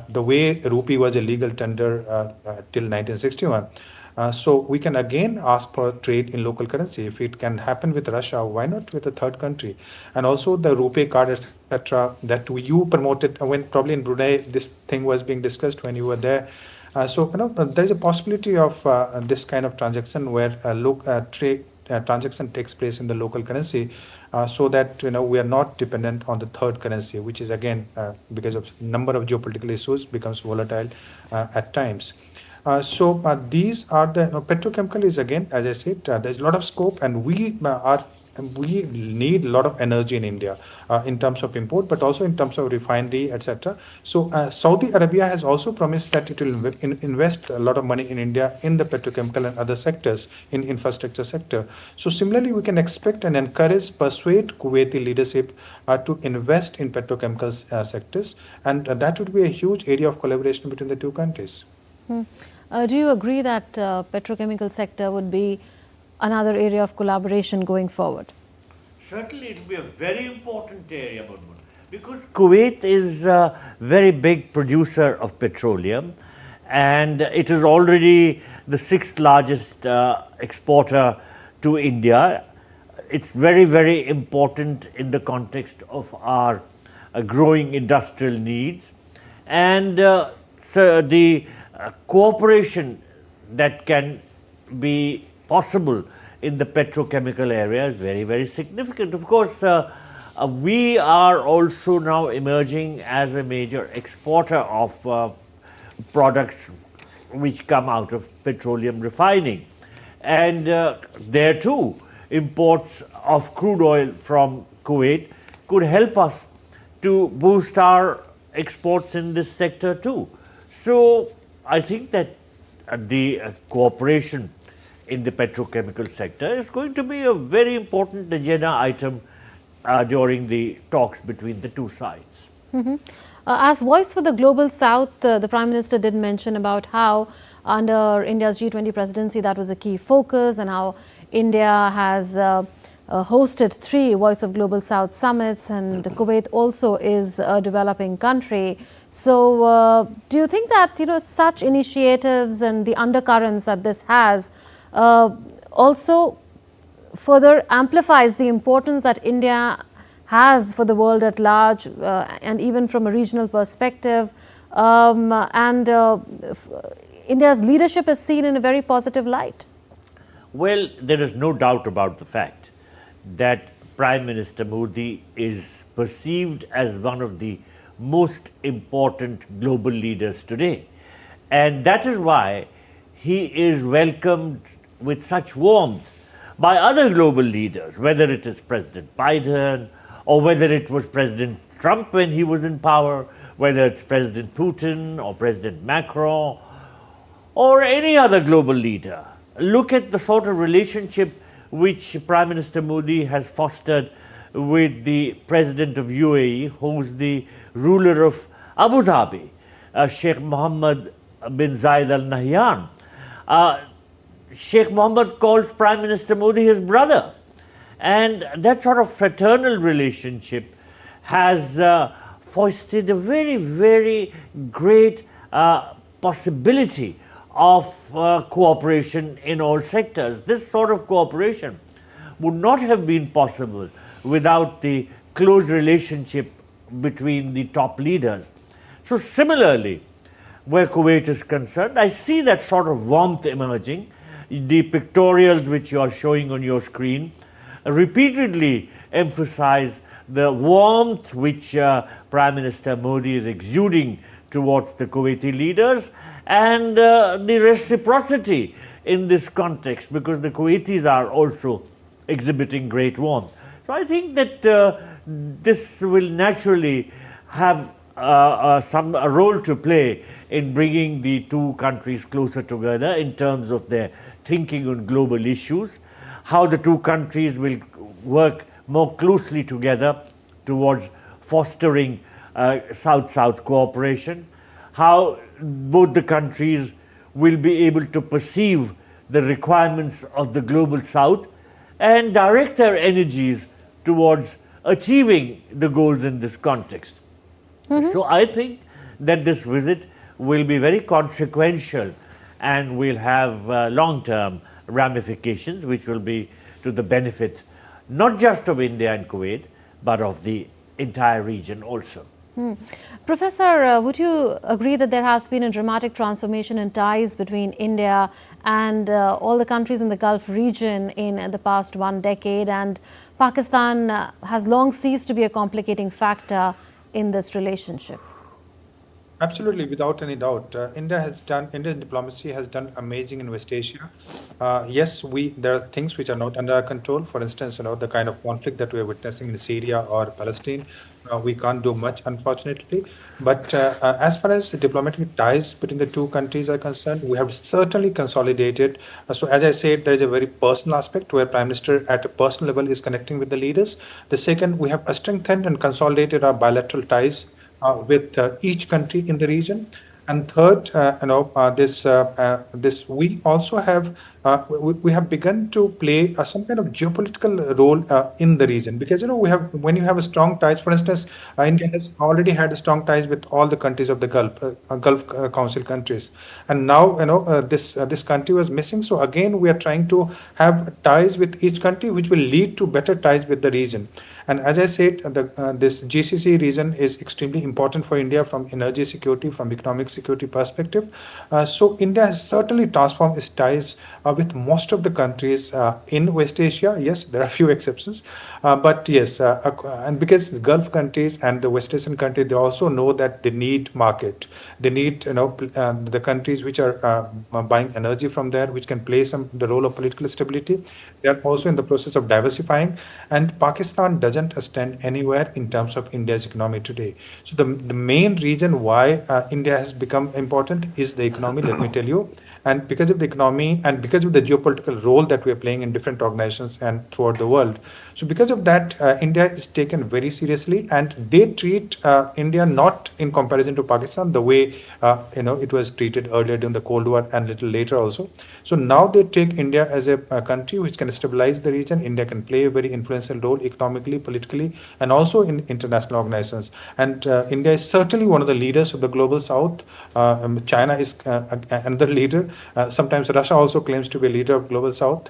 the way rupee was a legal tender till 1961. So we can again ask for trade in local currency. If it can happen with Russia, why not with a third country? And also the rupee card, etc., that you promoted when probably in Brunei this thing was being discussed when you were there. So there is a possibility of this kind of transaction where trade transaction takes place in the local currency, so that we are not dependent on the third currency, which is again because of number of geopolitical issues becomes volatile at times. So these are the petrochemical is again, as I said, there's a lot of scope, and we need a lot of energy in India in terms of import, but also in terms of refinery, etc. So Saudi Arabia has also promised that it will invest a lot of money in India in the petrochemical and other sectors, in infrastructure sector. So similarly, we can expect and encourage, persuade Kuwaiti leadership to invest in petrochemical sectors, and that would be a huge area of collaboration between the two countries. Do you agree that petrochemical sector would be another area of collaboration going forward? Certainly, it will be a very important area, because Kuwait is a very big producer of petroleum, and it is already the 6th largest exporter to India. It's very, very important in the context of our growing industrial needs, and so the cooperation that can be possible in the petrochemical area is very, very significant. Of course, we are also now emerging as a major exporter of products which come out of petroleum refining. And there too, imports of crude oil from Kuwait could help us to boost our exports in this sector too. So I think that the cooperation in the petrochemical sector is going to be a very important agenda item during the talks between the two sides. As voice for the Global South, the Prime Minister did mention about how under India's G20 presidency that was a key focus, and how India has hosted 3 Voice of Global South summits, and Kuwait also is a developing country. So do you think that such initiatives and the undercurrents that this has also further amplifies the importance that India has for the world at large, and even from a regional perspective, India's leadership is seen in a very positive light? Well, there is no doubt about the fact that Prime Minister Modi is perceived as one of the most important global leaders today. And that is why he is welcomed with such warmth by other global leaders, whether it is President Biden, or whether it was President Trump when he was in power, whether it's President Putin or President Macron, or any other global leader. Look at the sort of relationship which Prime Minister Modi has fostered with the President of UAE, who's the ruler of Abu Dhabi, Sheikh Mohammed bin Zayed Al Nahyan. Sheikh Mohammed calls Prime Minister Modi his brother. And that sort of fraternal relationship has foisted a very, very great possibility of cooperation in all sectors. This sort of cooperation would not have been possible without the close relationship between the top leaders. So similarly, where Kuwait is concerned, I see that sort of warmth emerging. The pictorials which you are showing on your screen repeatedly emphasize the warmth which Prime Minister Modi is exuding towards the Kuwaiti leaders, and the reciprocity in this context, because the Kuwaitis are also exhibiting great warmth. So I think that this will naturally have a role to play in bringing the two countries closer together in terms of their thinking on global issues, how the two countries will work more closely together towards fostering South-South cooperation, how both the countries will be able to perceive the requirements of the global South and direct their energies towards achieving the goals in this context. So I think that this visit will be very consequential and will have long-term ramifications which will be to the benefit not just of India and Kuwait, but of the entire region also. Professor, would you agree that there has been a dramatic transformation in ties between India and all the countries in the Gulf region in the past 1 decade, and Pakistan has long ceased to be a complicating factor in this relationship? Absolutely, without any doubt. Indian diplomacy has done amazing in West Asia. Yes, there are things which are not under our control. For instance, the kind of conflict that we are witnessing in Syria or Palestine, we can't do much, unfortunately. But as far as the diplomatic ties between the two countries are concerned, we have certainly consolidated. So as I said, there is a very personal aspect where Prime Minister at a personal level is connecting with the leaders. The second, we have strengthened and consolidated our bilateral ties with each country in the region. And third, we also have we have begun to play some kind of geopolitical role in the region, because when you have a strong ties, for instance, India has already had strong ties with all the countries of the Gulf Council countries, and now this country was missing. So again, we are trying to have ties with each country, which will lead to better ties with the region. And as I said, this GCC region is extremely important for India from energy security, from economic security perspective. So India has certainly transformed its ties with most of the countries in West Asia. Yes, there are a few exceptions, but yes, and because the Gulf countries and the West Asian countries, they also know that they need market. They need the countries which are buying energy from there, which can play the role of political stability. They are also in the process of diversifying, and Pakistan doesn't stand anywhere in terms of India's economy today. So the main reason why India has become important is the economy, let me tell you. And because of the economy and because of the geopolitical role that we are playing in different organizations and throughout the world. So because because of that, India is taken very seriously, and they treat India not in comparison to Pakistan the way it was treated earlier during the Cold War and little later also. So now they take India as a country which can stabilize the region. India can play a very influential role economically, politically, and also in international organizations. And India is certainly one of the leaders of the global South. China is another leader. Sometimes Russia also claims to be a leader of global South.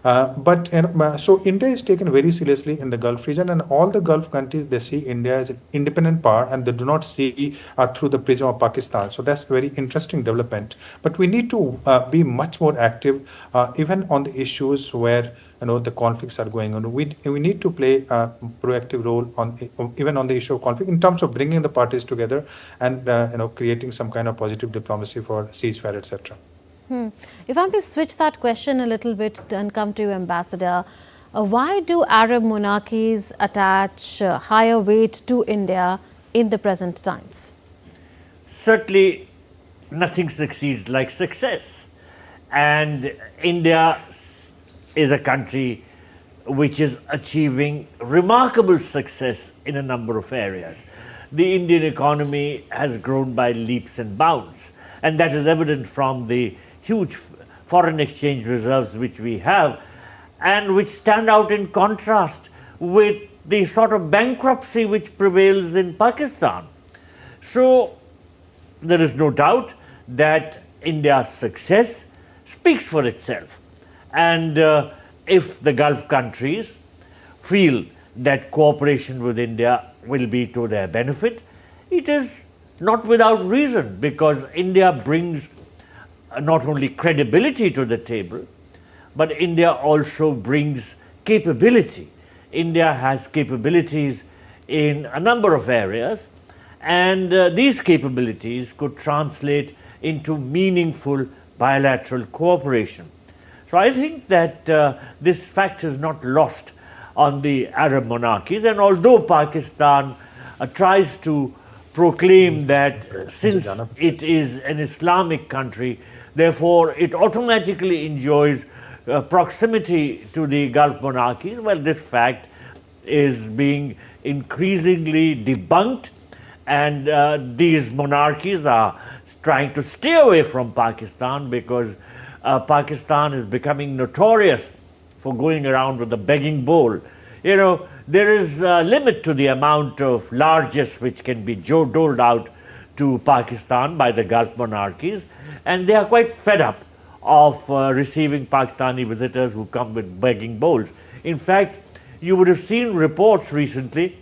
So India is taken very seriously in the Gulf region, and all the Gulf countries, they see India as an independent power, and they do not see through the prism of Pakistan. So that's a very interesting development. But we need to be much more active, even on the issues where the conflicts are going on. We need to play a proactive role even on the issue of conflict in terms of bringing the parties together and creating some kind of positive diplomacy for ceasefire, etc. If I may switch that question a little bit and come to you, Ambassador, why do Arab monarchies attach higher weight to India in the present times? Certainly, nothing succeeds like success. And India is a country which is achieving remarkable success in a number of areas. The Indian economy has grown by leaps and bounds, and that is evident from the huge foreign exchange reserves which we have, and which stand out in contrast with the sort of bankruptcy which prevails in Pakistan. So there is no doubt that India's success speaks for itself. And if the Gulf countries feel that cooperation with India will be to their benefit, it is not without reason, because India brings not only credibility to the table, but India also brings capability. India has capabilities in a number of areas, and these capabilities could translate into meaningful bilateral cooperation. So I think that this fact is not lost on the Arab monarchies, and although Pakistan tries to proclaim that since it is an Islamic country, therefore it automatically enjoys proximity to the Gulf monarchies, well, this fact is being increasingly debunked, and these monarchies are trying to stay away from Pakistan, because Pakistan is becoming notorious for going around with a begging bowl. There is a limit to the amount of largesse which can be doled out to Pakistan by the Gulf monarchies, and they are quite fed up of receiving Pakistani visitors who come with begging bowls. In fact, you would have seen reports recently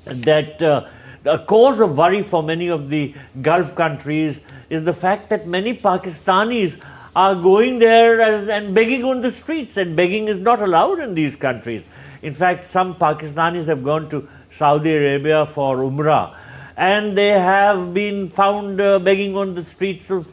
that a cause of worry for many of the Gulf countries is the fact that many Pakistanis are going there and begging on the streets, and begging is not allowed in these countries. In fact, some Pakistanis have gone to Saudi Arabia for Umrah, and they have been found begging on the streets of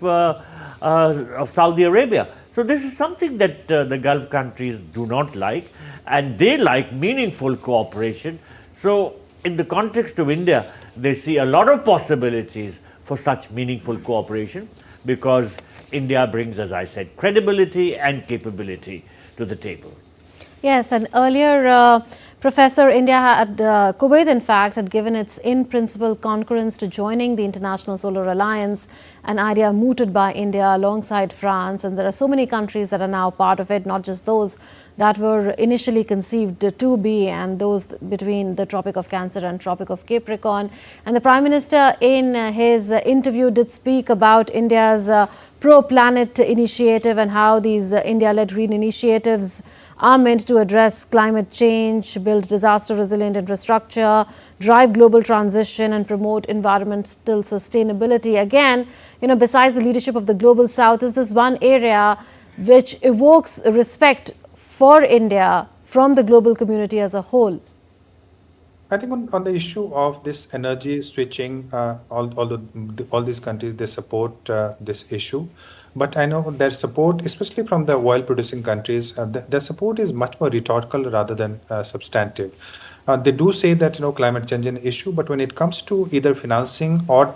Saudi Arabia. So this is something that the Gulf countries do not like, and they like meaningful cooperation. So in the context of India, they see a lot of possibilities for such meaningful cooperation, because India brings, as I said, credibility and capability to the table. Yes, and earlier, Professor, Kuwait, in fact, had given its in-principle concurrence to joining the International Solar Alliance, an idea mooted by India alongside France. And there are so many countries that are now part of it, not just those that were initially conceived to be, and those between the Tropic of Cancer and Tropic of Capricorn. And the Prime Minister, in his interview, did speak about India's pro-planet initiative and how these India-led green initiatives are meant to address climate change, build disaster-resilient infrastructure, drive global transition, and promote environmental sustainability. Again, besides the leadership of the Global South, is this one area which evokes respect for India from the global community as a whole? I think on the issue of this energy switching, all these countries, they support this issue. But I know their support, especially from the oil-producing countries, their support is much more rhetorical rather than substantive. They do say that climate change is an issue, but when it comes to either financing or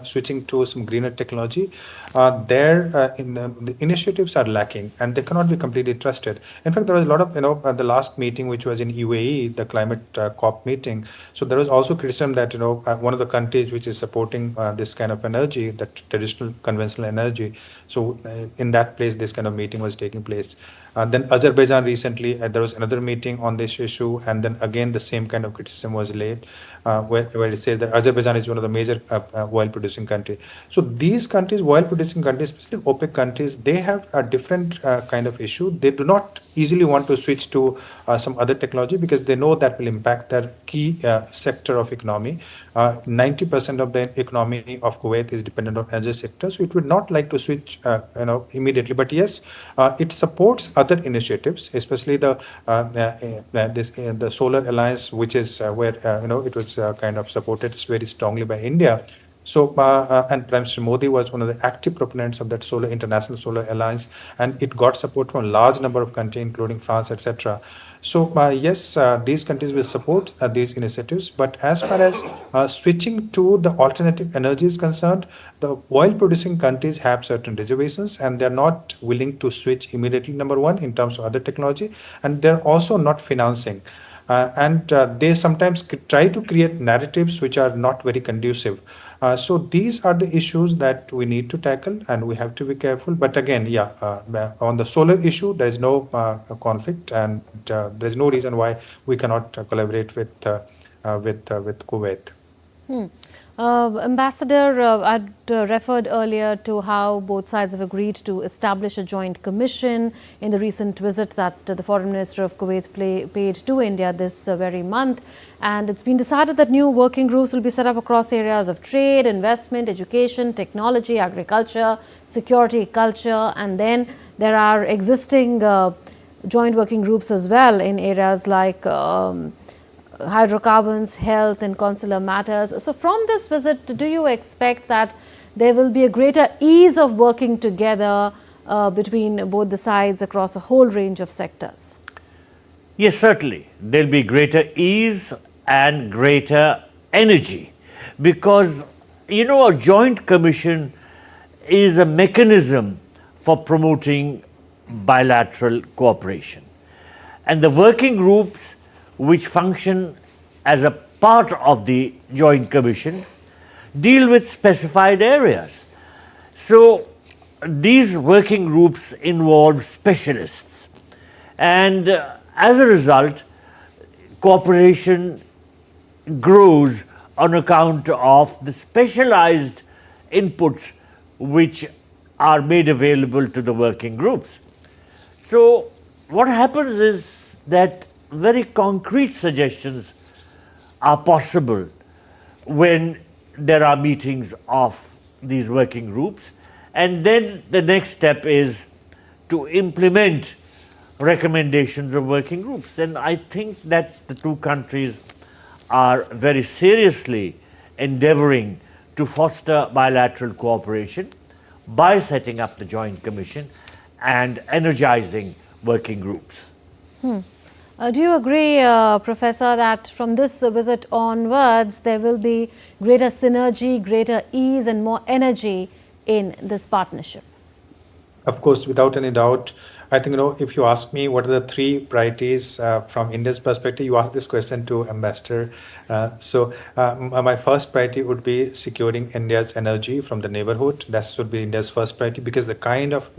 switching to some greener technology, the initiatives are lacking and they cannot be completely trusted. In fact, there was a lot of the last meeting, which was in UAE, the climate COP meeting. So there was also criticism that one of the countries which is supporting this kind of energy, that traditional conventional energy. So in that place, this kind of meeting was taking place. Then Azerbaijan recently, there was another meeting on this issue, and then again the same kind of criticism was laid, where it says that Azerbaijan is one of the major oil-producing countries. So these countries, oil-producing countries, especially OPEC countries, they have a different kind of issue. They do not easily want to switch to some other technology because they know that will impact their key sector of economy. 90% of the economy of Kuwait is dependent on energy sector, so it would not like to switch immediately. But yes, it supports other initiatives, especially the Solar Alliance, which is where it was kind of supported very strongly by India. So, and Prime Minister Modi was one of the active proponents of that International Solar Alliance, and it got support from a large number of countries, including France, etc. So, yes, these countries will support these initiatives. But as far as switching to the alternative energy is concerned, the oil-producing countries have certain reservations, and they're not willing to switch immediately, number one, in terms of other technology, and they're also not financing. And they sometimes try to create narratives which are not very conducive. So these are the issues that we need to tackle, and we have to be careful. But again, on the solar issue, there is no conflict, and there is no reason why we cannot collaborate with Kuwait. Ambassador, I'd referred earlier to how both sides have agreed to establish a joint commission in the recent visit that the Foreign Minister of Kuwait paid to India this very month. And it's been decided that new working groups will be set up across areas of trade, investment, education, technology, agriculture, security, culture. And then there are existing joint working groups as well in areas like hydrocarbons, health and consular matters. So from this visit, do you expect that there will be a greater ease of working together between both the sides across a whole range of sectors? Yes, certainly. There will be greater ease and greater energy because, a joint commission is a mechanism for promoting bilateral cooperation. And the working groups which function as a part of the Joint Commission deal with specified areas. So these working groups involve specialists, and as a result, cooperation grows on account of the specialized inputs which are made available to the working groups. So what happens is that very concrete suggestions are possible when there are meetings of these working groups, and then the next step is to implement recommendations of working groups. And I think that the two countries are very seriously endeavoring to foster bilateral cooperation by setting up the Joint Commission and energizing working groups. Do you agree, Professor, that from this visit onwards, there will be greater synergy, greater ease and more energy in this partnership? Of course, without any doubt. I think, if you ask me what are the three priorities from India's perspective, you asked this question to Ambassador. So my first priority would be securing India's energy from the neighborhood. That should be India's first priority, because the kind of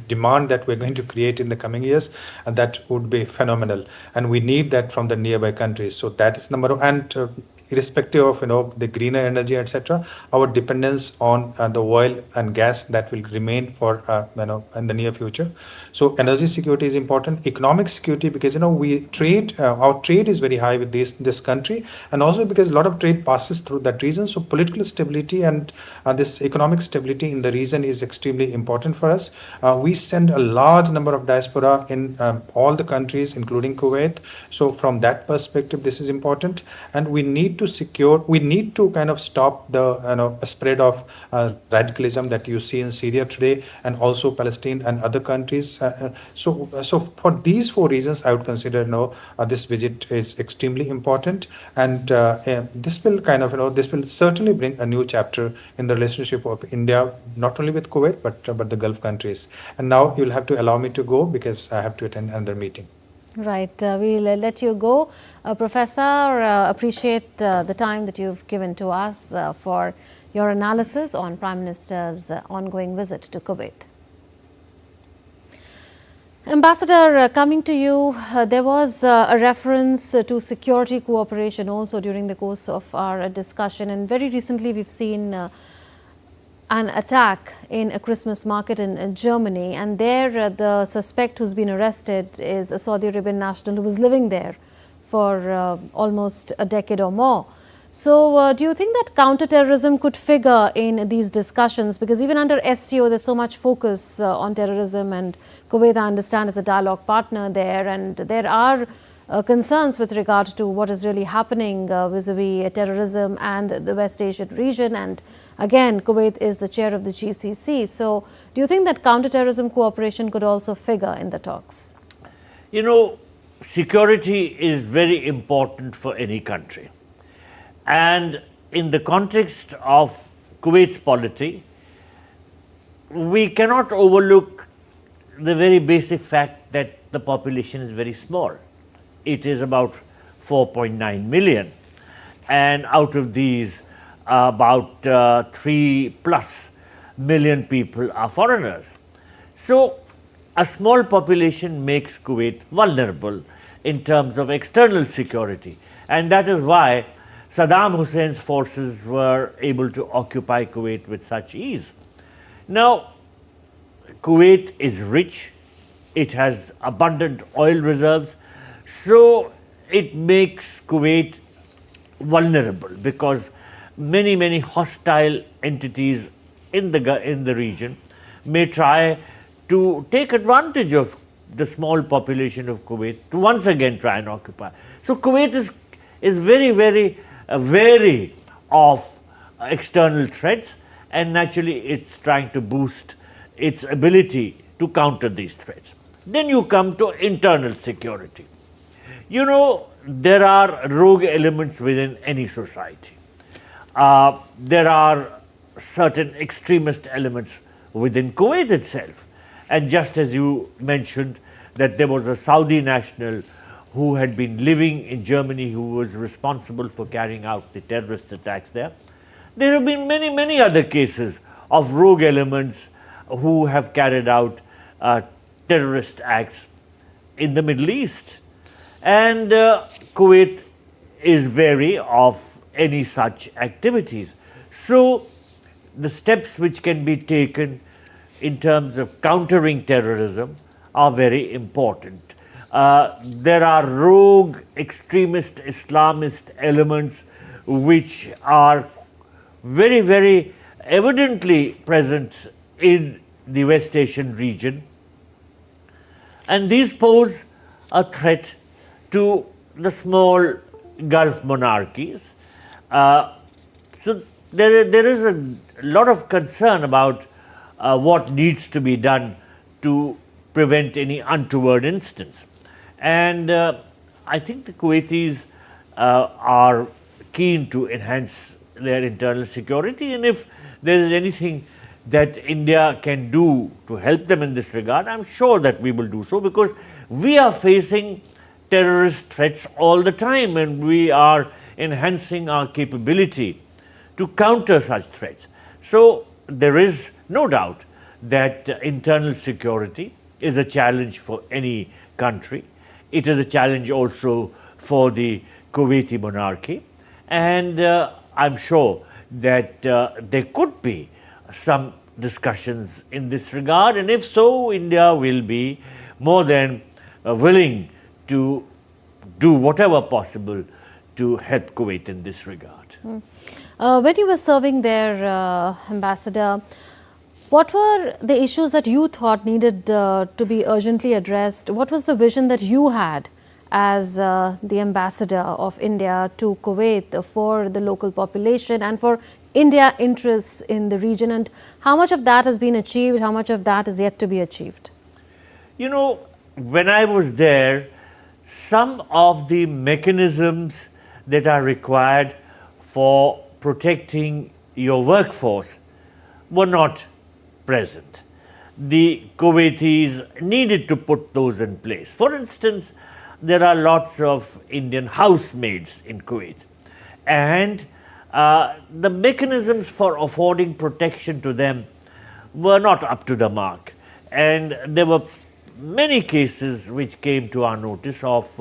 demand that we're going to create in the coming years, that would be phenomenal. And we need that from the nearby countries. So that is number one. And irrespective of the greener energy, etc., our dependence on the oil and gas, that will remain for in the near future. So energy security is important. Economic security, because we trade, our trade is very high with this country, and also because a lot of trade passes through that region. So political stability and this economic stability in the region is extremely important for us. We send a large number of diaspora in all the countries, including Kuwait. So from that perspective, this is important, and we need need to secure, we need to kind of stop the spread of radicalism that you see in Syria today, and also Palestine and other countries. So for these four reasons, I would consider this visit is extremely important, and this will this will certainly bring a new chapter in the relationship of India, not only with Kuwait but the Gulf countries. And now you'll have to allow me to go because I have to attend another meeting. Right, we'll let you go. Professor, appreciate the time that you've given to us for your analysis on Prime Minister's ongoing visit to Kuwait. Ambassador, coming to you, there was a reference to security cooperation also during the course of our discussion, and very recently we've seen an attack in a Christmas market in Germany, and there the suspect who's been arrested is a Saudi Arabian national who was living there for almost a decade or more. So do you think that counterterrorism could figure in these discussions? Because even under SCO, there's so much focus on terrorism, and Kuwait, I understand, is a dialogue partner there, and there are concerns with regard to what is really happening vis-a-vis terrorism and the West Asian region. And again, Kuwait is the chair of the GCC. So do you think that counterterrorism cooperation could also figure in the talks? You know, security is very important for any country. And in the context of Kuwait's polity, we cannot overlook the very basic fact that the population is very small. It is about 4.9 million, and out of these, about 3+ million people are foreigners. So a small population makes Kuwait vulnerable in terms of external security, and that is why Saddam Hussein's forces were able to occupy Kuwait with such ease. Now, Kuwait is rich, it has abundant oil reserves, so it makes Kuwait vulnerable because many hostile entities in the region may try to take advantage of the small population of Kuwait to once again try and occupy. So Kuwait is very wary of external threats, and naturally it's trying to boost its ability to counter these threats. Then you come to internal security. You know, there are rogue elements within any society. There are certain extremist elements within Kuwait itself. And just as you mentioned that there was a Saudi national who had been living in Germany who was responsible for carrying out the terrorist attacks there, there have been many other cases of rogue elements who have carried out terrorist acts in the Middle East. And Kuwait is wary of any such activities. So the steps which can be taken in terms of countering terrorism are very important. There are rogue extremist Islamist elements which are very evidently present in the West Asian region, and these pose a threat to the small Gulf monarchies. So there is a lot of concern about what needs to be done to prevent any untoward instance. And I think the Kuwaitis are keen to enhance their internal security, and if there is anything that India can do to help them in this regard, I'm sure that we will do so, because we are facing terrorist threats all the time, and we are enhancing our capability to counter such threats. So there is no doubt that internal security is a challenge for any country. It is a challenge also for the Kuwaiti monarchy, and I'm sure that there could be some discussions in this regard, and if so, India will be more than willing to do whatever possible to help Kuwait in this regard. When you were serving there, Ambassador, what were the issues that you thought needed to be urgently addressed? What was the vision that you had as the ambassador of India to Kuwait for the local population and for India interests in the region, and how much of that has been achieved, how much of that is yet to be achieved? You know, when I was there, some of the mechanisms that are required for protecting your workforce were not present. The Kuwaitis needed to put those in place. For instance, there are lots of Indian housemaids in Kuwait, and the mechanisms for affording protection to them were not up to the mark. And there were many cases which came to our notice of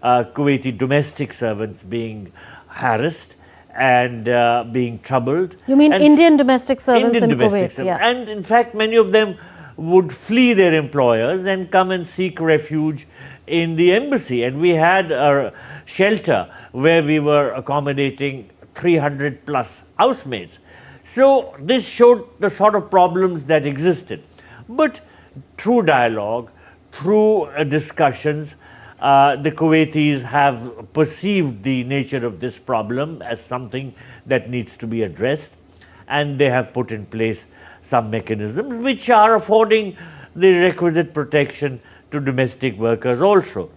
Kuwaiti domestic servants being harassed and being troubled. You mean and Indian domestic servants in Kuwait? Yeah. And in fact, many of them would flee their employers and come and seek refuge in the embassy. And we had a shelter where we were accommodating 300 plus housemaids. So this showed the sort of problems that existed. But through dialogue, through discussions, the Kuwaitis have perceived the nature of this problem as something that needs to be addressed, and they have put in place some mechanisms which are affording the requisite protection to domestic workers also.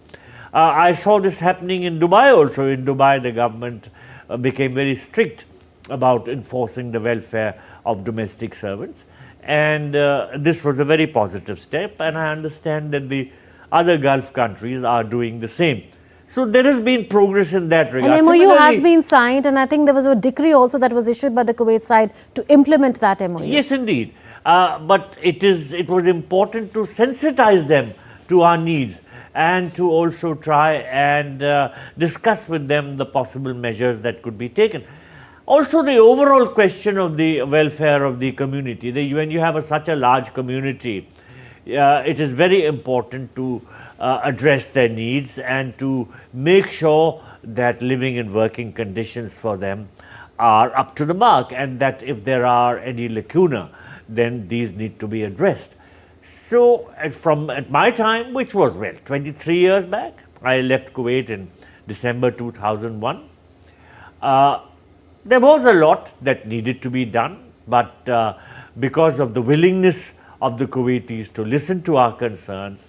I saw this happening in Dubai also. In Dubai, the government became very strict about enforcing the welfare of domestic servants, and this was a very positive step, and I understand that the other Gulf countries are doing the same. So there has been progress in that regard. An MOU has been signed, and I think there was a decree also that was issued by the Kuwait side to implement that MOU. Yes, indeed. But it was important to sensitize them to our needs and to also try and discuss with them the possible measures that could be taken. Also, the overall question of the welfare of the community. When you have such a large community, it is very important to address their needs and to make sure that living and working conditions for them are up to the mark, and that if there are any lacuna, then these need to be addressed. So at my time, which was 23 years back, I left Kuwait in December 2001. There was a lot that needed to be done, but because of the willingness of the Kuwaitis to listen to our concerns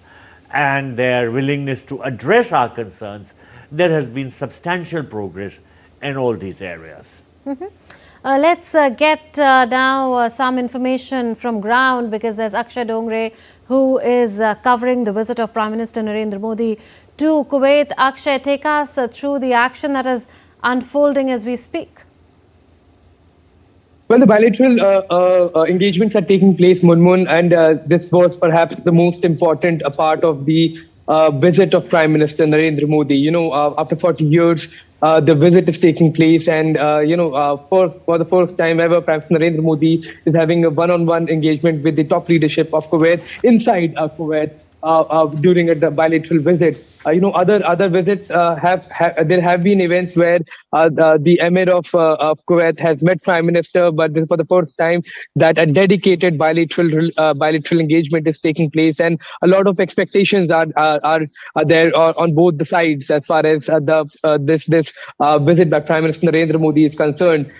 and their willingness to address our concerns, there has been substantial progress in all these areas. Let's get now some information from ground, because there's Akshay Dongre who is covering the visit of Prime Minister Narendra Modi to Kuwait. Akshay, take us through the action that is unfolding as we speak. Well, the bilateral engagements are taking place, Munmun, and this was perhaps the most important part of the visit of Prime Minister Narendra Modi. You know, after 40 years, the visit is taking place, and for the first time ever, Prime Minister Narendra Modi is having a one-on-one engagement with the top leadership of Kuwait inside Kuwait during a bilateral visit. Other visits there have been events where the Amir of Kuwait has met Prime Minister, but this is for the first time that a dedicated bilateral engagement is taking place, and a lot of expectations are there on both the sides as far as this visit by Prime Minister Narendra Modi is concerned.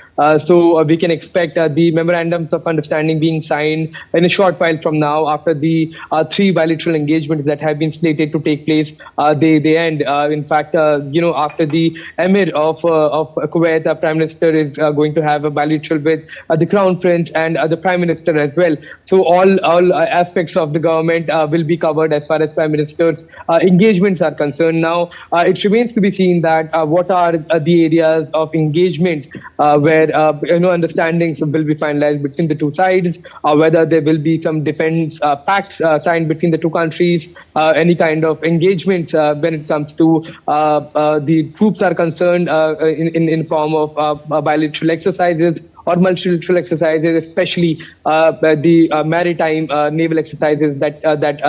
So we can expect the memorandums of understanding being signed in a short while from now, after the 3 bilateral engagements that have been slated to take place. They end. In fact, after the Emir of Kuwait, Prime Minister is going to have a bilateral with the Crown Prince and the Prime Minister as well. So all aspects of the government will be covered as far as Prime Minister's engagements are concerned. Now, it remains to be seen that what are the areas of engagement where understandings will be finalized between the two sides, whether there will be some defense pacts signed between the two countries, any kind of engagements when it comes to the troops are concerned in form of bilateral exercises or multilateral exercises, especially the maritime naval exercises that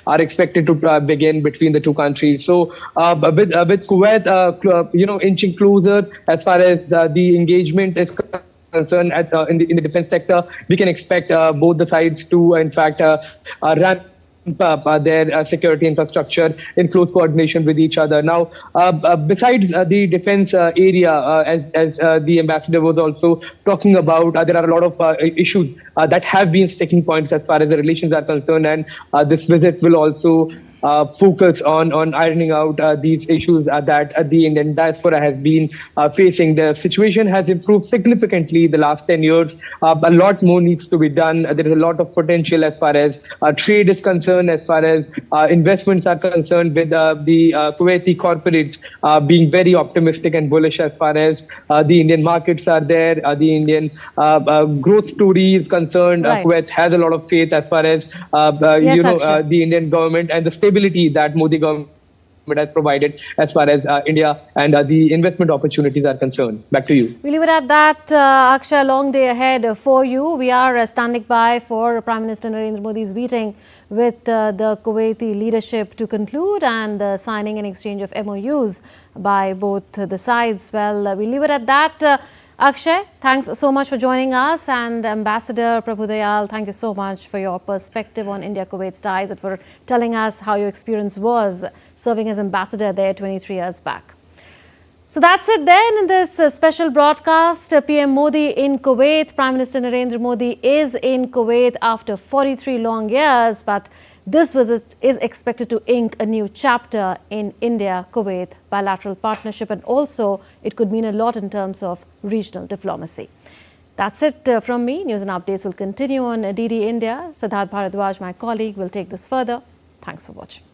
are expected to begin between the two countries. So with Kuwait, inching closer as far as the engagement is concerned in the defense sector, we can expect both the sides to, in fact, ramp their security infrastructure in close coordination with each other. Now, besides the defense area, as the ambassador was also talking about, there are a lot of issues that have been sticking points as far as the relations are concerned, and this visit will also focus on ironing out these issues that the Indian diaspora has been facing. The situation has improved significantly the last 10 years. A lot more needs to be done. There is a lot of potential as far as trade is concerned, as far as investments are concerned, with the Kuwaiti corporates being very optimistic and bullish as far as the Indian markets are there. The Indian growth story is concerned. Right. Kuwait has a lot of faith as far as Yes, Akshay. the Indian government and the stability that Modi government has provided as far as India and the investment opportunities are concerned. Back to you. We leave it at that. Akshay, a long day ahead for you. We are standing by for Prime Minister Narendra Modi's meeting with the Kuwaiti leadership to conclude, and the signing and exchange of MOUs by both the sides. Well, we leave it at that. Akshay, thanks so much for joining us, and Ambassador Prabhu Dayal, thank you so much for your perspective on India-Kuwait ties and for telling us how your experience was serving as ambassador there 23 years back. So that's it then in this special broadcast. PM Modi in Kuwait. Prime Minister Narendra Modi is in Kuwait after 43 long years, but this visit is expected to ink a new chapter in India-Kuwait bilateral partnership, and also it could mean a lot in terms of regional diplomacy. That's it from me. News and updates will continue on DD India. Siddharth Bharadwaj, my colleague, will take this further. Thanks for watching.